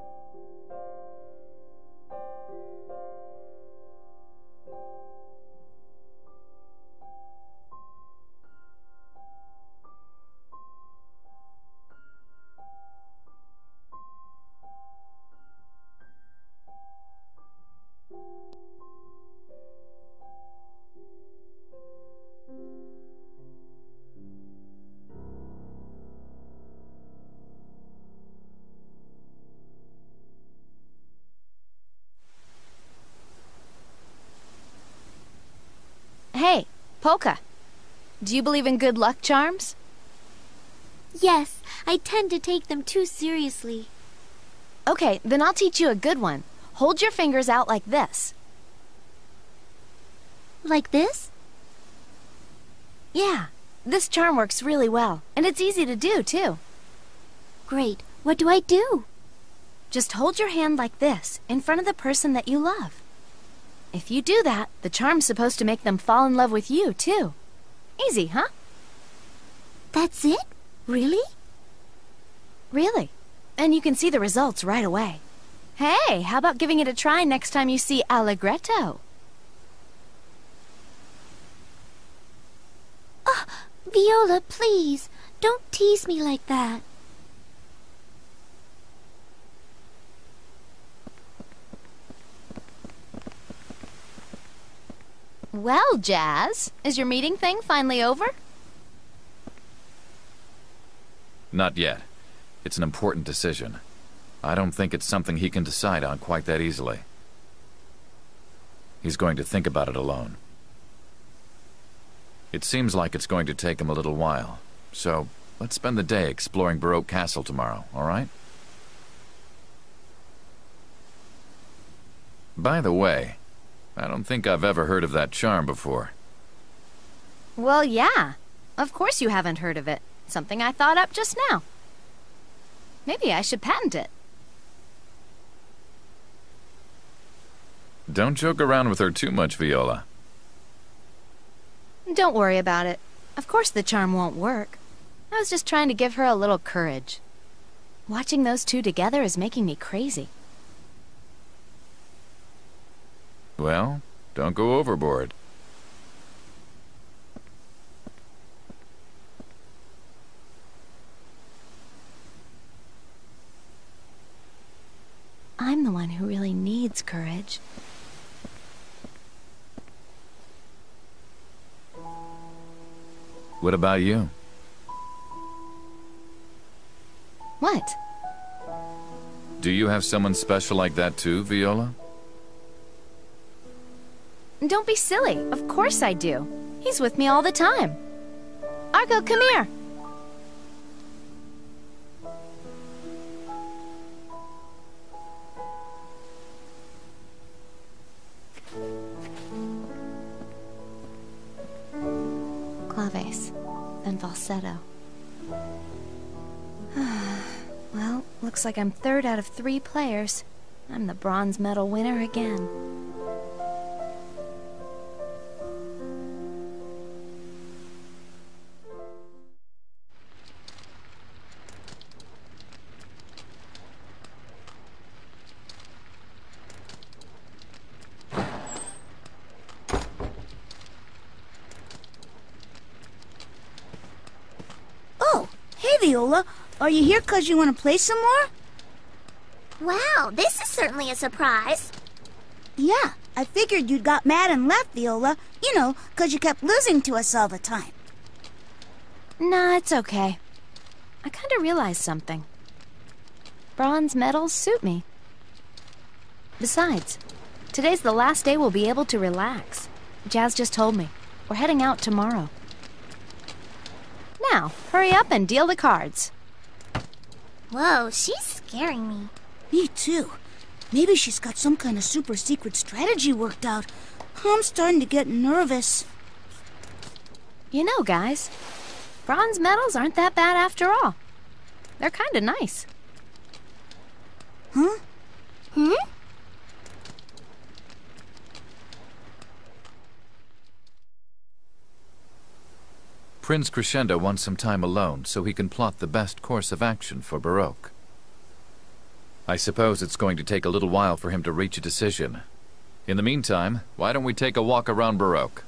G: Hey, Polka. Do you believe in good luck charms?
A: Yes, I tend to take them too seriously.
G: Okay, then I'll teach you a good one. Hold your fingers out like this.
A: Like this?
G: Yeah, this charm works really well, and it's easy to do, too.
A: Great. What do I do?
G: Just hold your hand like this, in front of the person that you love. If you do that, the charm's supposed to make them fall in love with you, too. Easy, huh?
A: That's it? Really?
G: Really. And you can see the results right away. Hey, how about giving it a try next time you see Allegretto?
A: Oh, Viola, please. Don't tease me like that.
G: Well, Jazz, is your meeting thing finally over?
K: Not yet. It's an important decision. I don't think it's something he can decide on quite that easily. He's going to think about it alone. It seems like it's going to take him a little while, so let's spend the day exploring Baroque Castle tomorrow, all right? By the way, I don't think I've ever heard of that charm before.
G: Well, yeah. Of course you haven't heard of it. Something I thought up just now. Maybe I should patent it.
K: Don't joke around with her too much, Viola.
G: Don't worry about it. Of course the charm won't work. I was just trying to give her a little courage. Watching those two together is making me crazy.
K: Well, don't go overboard.
G: I'm the one who really needs courage.
K: What about you?
G: What?
K: Do you have someone special like that too, Viola?
G: Don't be silly. Of course I do. He's with me all the time. Argo, come here. Claves, then falsetto. Well, looks like I'm third out of 3 players. I'm the bronze medal winner again.
C: Oh, hey Viola, are you here 'cause you want to play some more?
A: Wow, this is certainly a surprise.
C: Yeah, I figured you'd got mad and left, Viola. You know, 'cause you kept losing to us all the time.
G: Nah, it's okay. I kinda realized something. Bronze medals suit me. Besides, today's the last day we'll be able to relax. Jazz just told me. We're heading out tomorrow. Now, hurry up and deal the cards.
A: Whoa, she's scaring me.
C: Me too. Maybe she's got some kind of super secret strategy worked out. I'm starting to get nervous.
G: You know, guys, bronze medals aren't that bad after all. They're kinda nice.
C: Huh?
A: Hmm?
K: Prince Crescendo wants some time alone so he can plot the best course of action for Baroque. I suppose it's going to take a little while for him to reach a decision. In the meantime, why don't we take a walk around Baroque?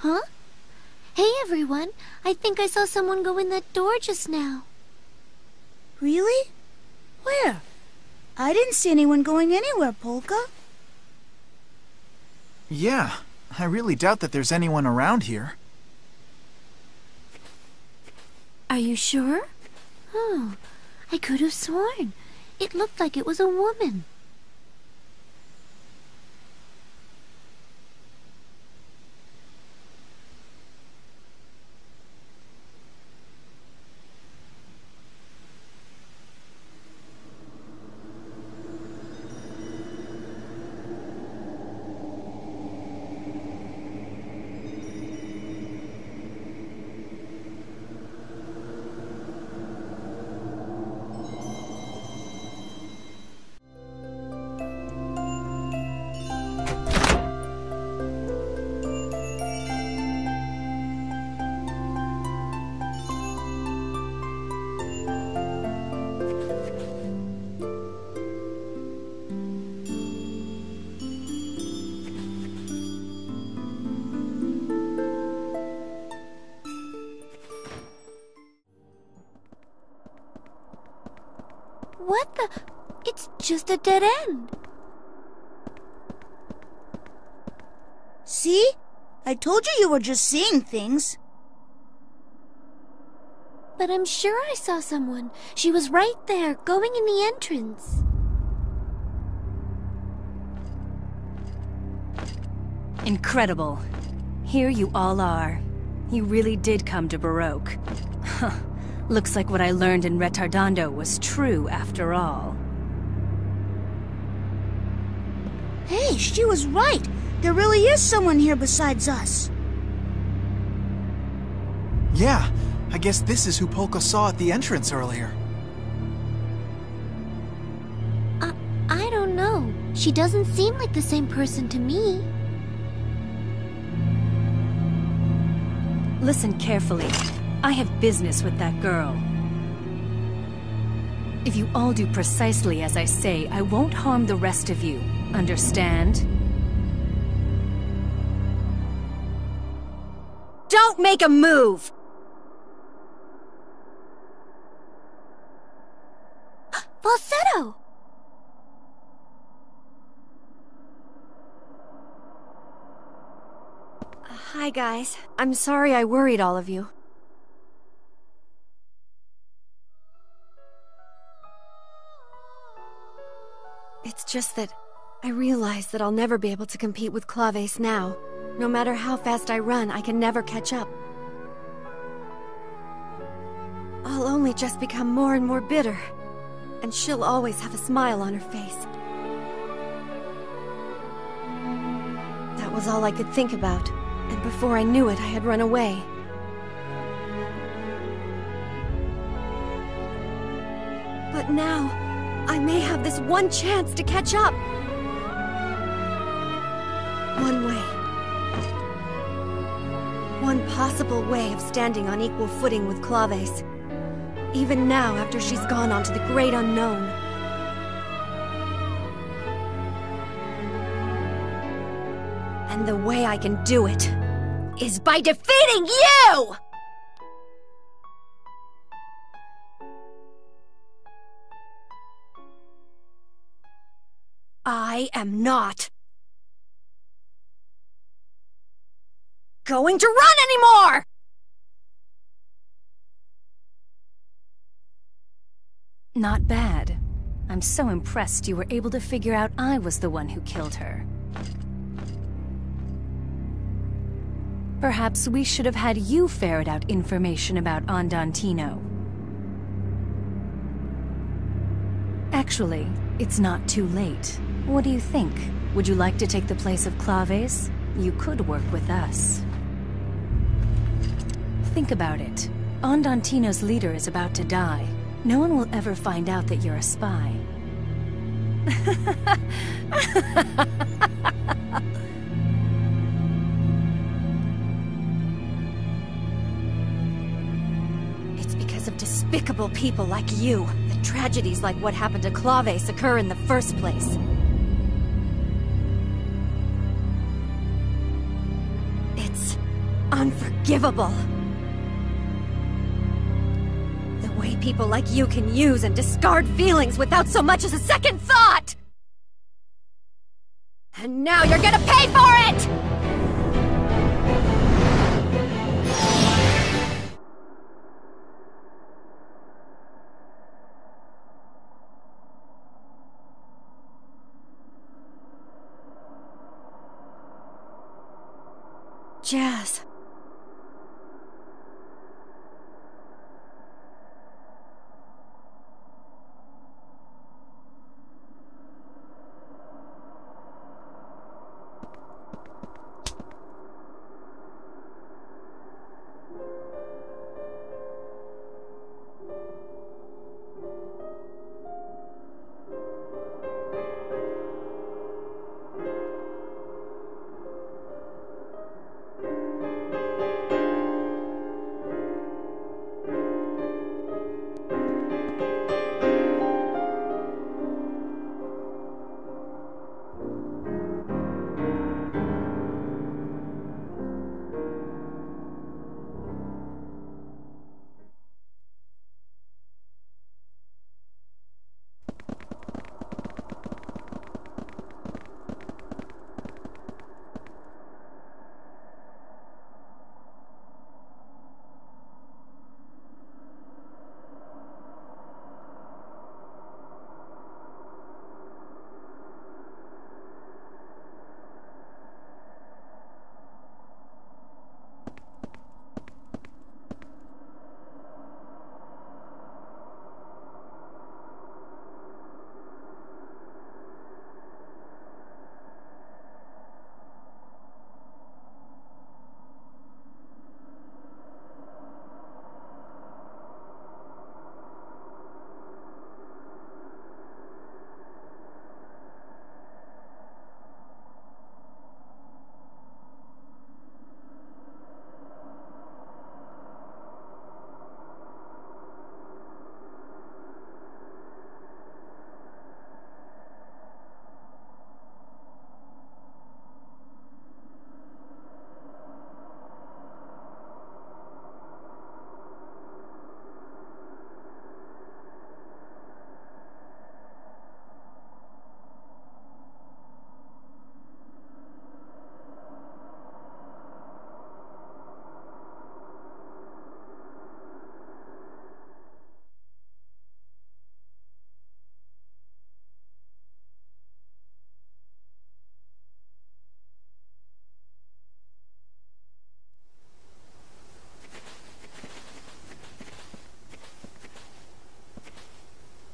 A: Huh? Hey everyone, I think I saw someone go in that door just now.
C: Really? Where? I didn't see anyone going anywhere, Polka.
J: Yeah, I really doubt that there's anyone around here.
A: Are you sure? Oh, I could have sworn. It looked like it was a woman. What the? It's just a dead end.
C: See? I told you were just seeing things.
A: But I'm sure I saw someone. She was right there, going in the entrance.
G: Incredible. Here you all are. You really did come to Baroque. Huh. Looks like what I learned in Retardando was true after all.
C: Hey, she was right. There really is someone here besides us.
J: Yeah, I guess this is who Polka saw at the entrance earlier.
A: I don't know. She doesn't seem like the same person to me.
G: Listen carefully. I have business with that girl. If you all do precisely as I say, I won't harm the rest of you. Understand? Don't make a move!
A: Falsetto!
M: Hi, guys. I'm sorry I worried all of you. It's just that I realize that I'll never be able to compete with Claves now. No matter how fast I run, I can never catch up. I'll only just become more and more bitter, and she'll always have a smile on her face. That was all I could think about, and before I knew it, I had run away. But now, I may have this one chance to catch up. One way. One possible way of standing on equal footing with Claves. Even now, after she's gone on to the great unknown. And the way I can do it is by defeating you! I am not going to run anymore!
G: Not bad. I'm so impressed you were able to figure out I was the one who killed her. Perhaps we should have had you ferret out information about Andantino. Actually, it's not too late. What do you think? Would you like to take the place of Claves? You could work with us. Think about it. Andantino's leader is about to die. No one will ever find out that you're a spy.
M: It's because of despicable people like you that tragedies like what happened to Claves occur in the first place. unforgivable. The way people like you can use and discard feelings without so much as a second thought! And now you're gonna pay for it! Jazz.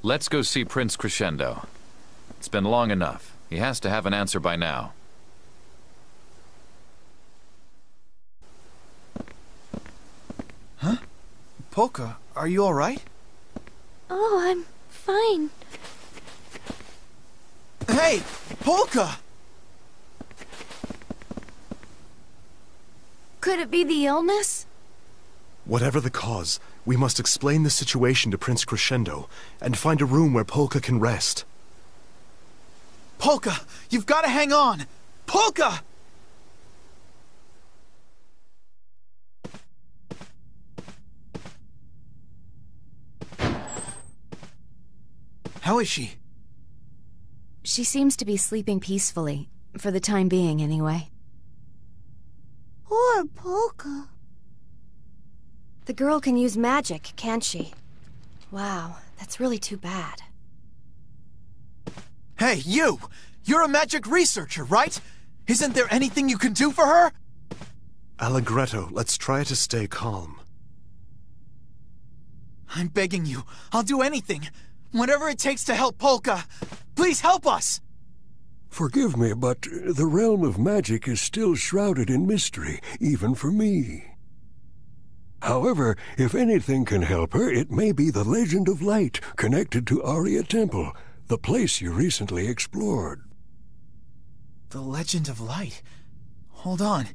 K: Let's go see Prince Crescendo. It's been long enough. He has to have an answer by now.
J: Huh? Polka, are you all right?
A: Oh, I'm fine.
J: Hey, Polka!
G: Could it be the illness?
E: Whatever the cause, we must explain the situation to Prince Crescendo and find a room where Polka can rest.
J: Polka, you've got to hang on! Polka! How is she?
G: She seems to be sleeping peacefully, for the time being anyway.
A: Poor Polka.
M: The girl can use magic, can't she? Wow, that's really too bad.
J: Hey, you! You're a magic researcher, right? Isn't there anything you can do for her?
E: Allegretto, let's try to stay calm.
J: I'm begging you. I'll do anything. Whatever it takes to help Polka. Please help us!
I: Forgive me, but the realm of magic is still shrouded in mystery, even for me. However, if anything can help her, it may be the Legend of Light connected to Aria Temple, the place you recently explored.
J: The Legend of Light? Hold on.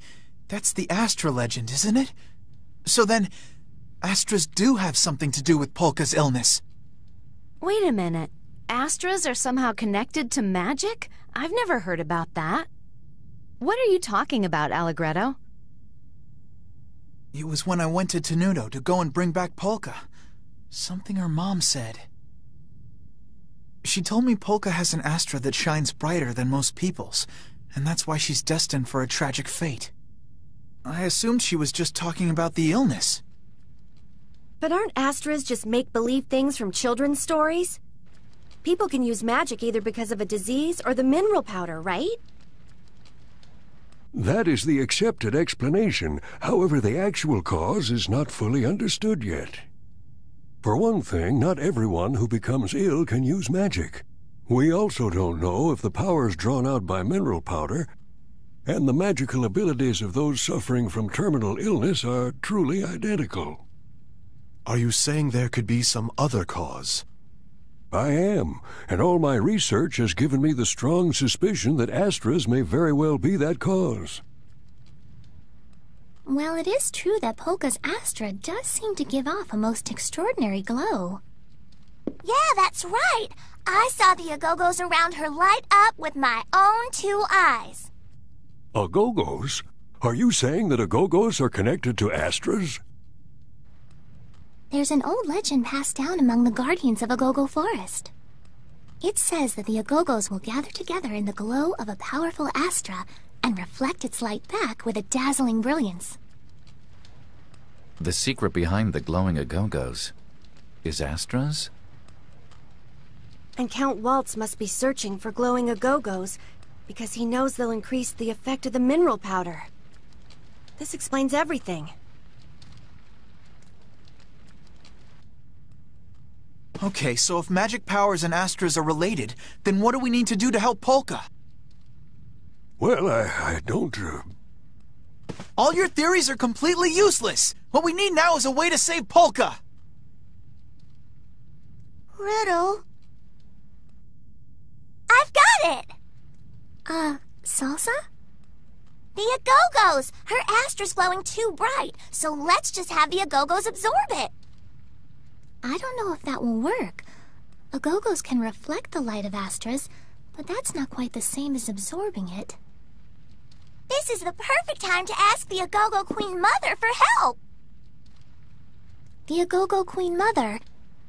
J: That's the Astra legend, isn't it? So then, Astras do have something to do with Polka's illness.
G: Wait a minute. Astras are somehow connected to magic? I've never heard about that. What are you talking about, Allegretto?
J: It was when I went to Tenuto to go and bring back Polka. Something her mom said. She told me Polka has an astra that shines brighter than most people's, and that's why she's destined for a tragic fate. I assumed she was just talking about the illness.
M: But aren't astras just make-believe things from children's stories? People can use magic either because of a disease or the mineral powder, right?
I: That is the accepted explanation. However, the actual cause is not fully understood yet. For one thing, not everyone who becomes ill can use magic. We also don't know if the powers drawn out by mineral powder and the magical abilities of those suffering from terminal illness are truly identical.
E: Are you saying there could be some other cause?
I: I am, and all my research has given me the strong suspicion that astras may very well be that cause.
B: Well, it is true that Polka's astra does seem to give off a most extraordinary glow.
A: Yeah, that's right. I saw the Agogos around her light up with my own 2 eyes.
I: Agogos? Are you saying that Agogos are connected to astras?
B: There's an old legend passed down among the guardians of Agogo Forest. It says that the Agogos will gather together in the glow of a powerful astra and reflect its light back with a dazzling brilliance.
K: The secret behind the glowing Agogos is astras?
M: And Count Waltz must be searching for glowing Agogos because he knows they'll increase the effect of the mineral powder. This explains everything.
J: Okay, so if magic powers and astras are related, then what do we need to do to help Polka?
I: Well, I don't...
J: All your theories are completely useless! What we need now is a way to save Polka!
A: Riddle. I've got it!
B: Salsa?
A: The Agogos! Her astra's glowing too bright, so let's just have the Agogos absorb it.
B: I don't know if that will work. Agogos can reflect the light of astras, but that's not quite the same as absorbing it.
A: This is the perfect time to ask the Agogo Queen Mother for help.
B: The Agogo Queen Mother?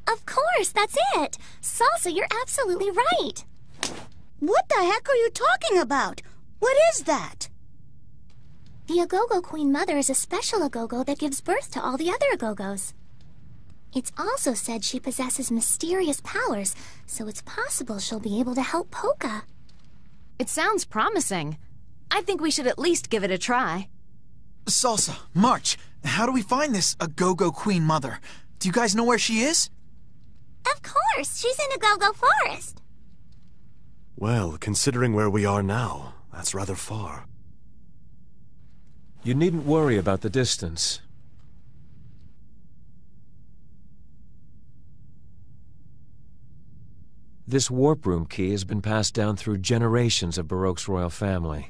B: Of course, that's it! Salsa, you're absolutely right!
C: What the heck are you talking about? What is that?
B: The Agogo Queen Mother is a special Agogo that gives birth to all the other Agogos. It's also said she possesses mysterious powers, so it's possible she'll be able to help Polka.
G: It sounds promising. I think we should at least give it a try.
J: Salsa, March, how do we find this Agogo Queen Mother? Do you guys know where she is?
A: Of course, she's in Agogo Forest.
E: Well, considering where we are now, that's rather far.
L: You needn't worry about the distance. This warp room key has been passed down through generations of Baroque's royal family.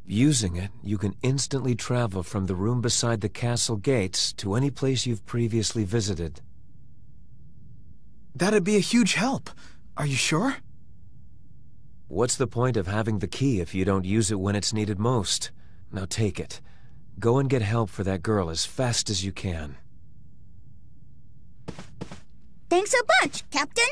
L: Using it, you can instantly travel from the room beside the castle gates to any place you've previously visited.
J: That'd be a huge help. Are you sure?
L: What's the point of having the key if you don't use it when it's needed most? Now take it. Go and get help for that girl as fast as you can.
C: Thanks a bunch, Captain.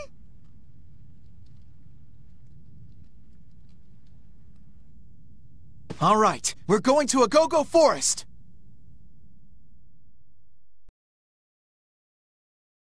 J: All right, we're going to Agogo Forest.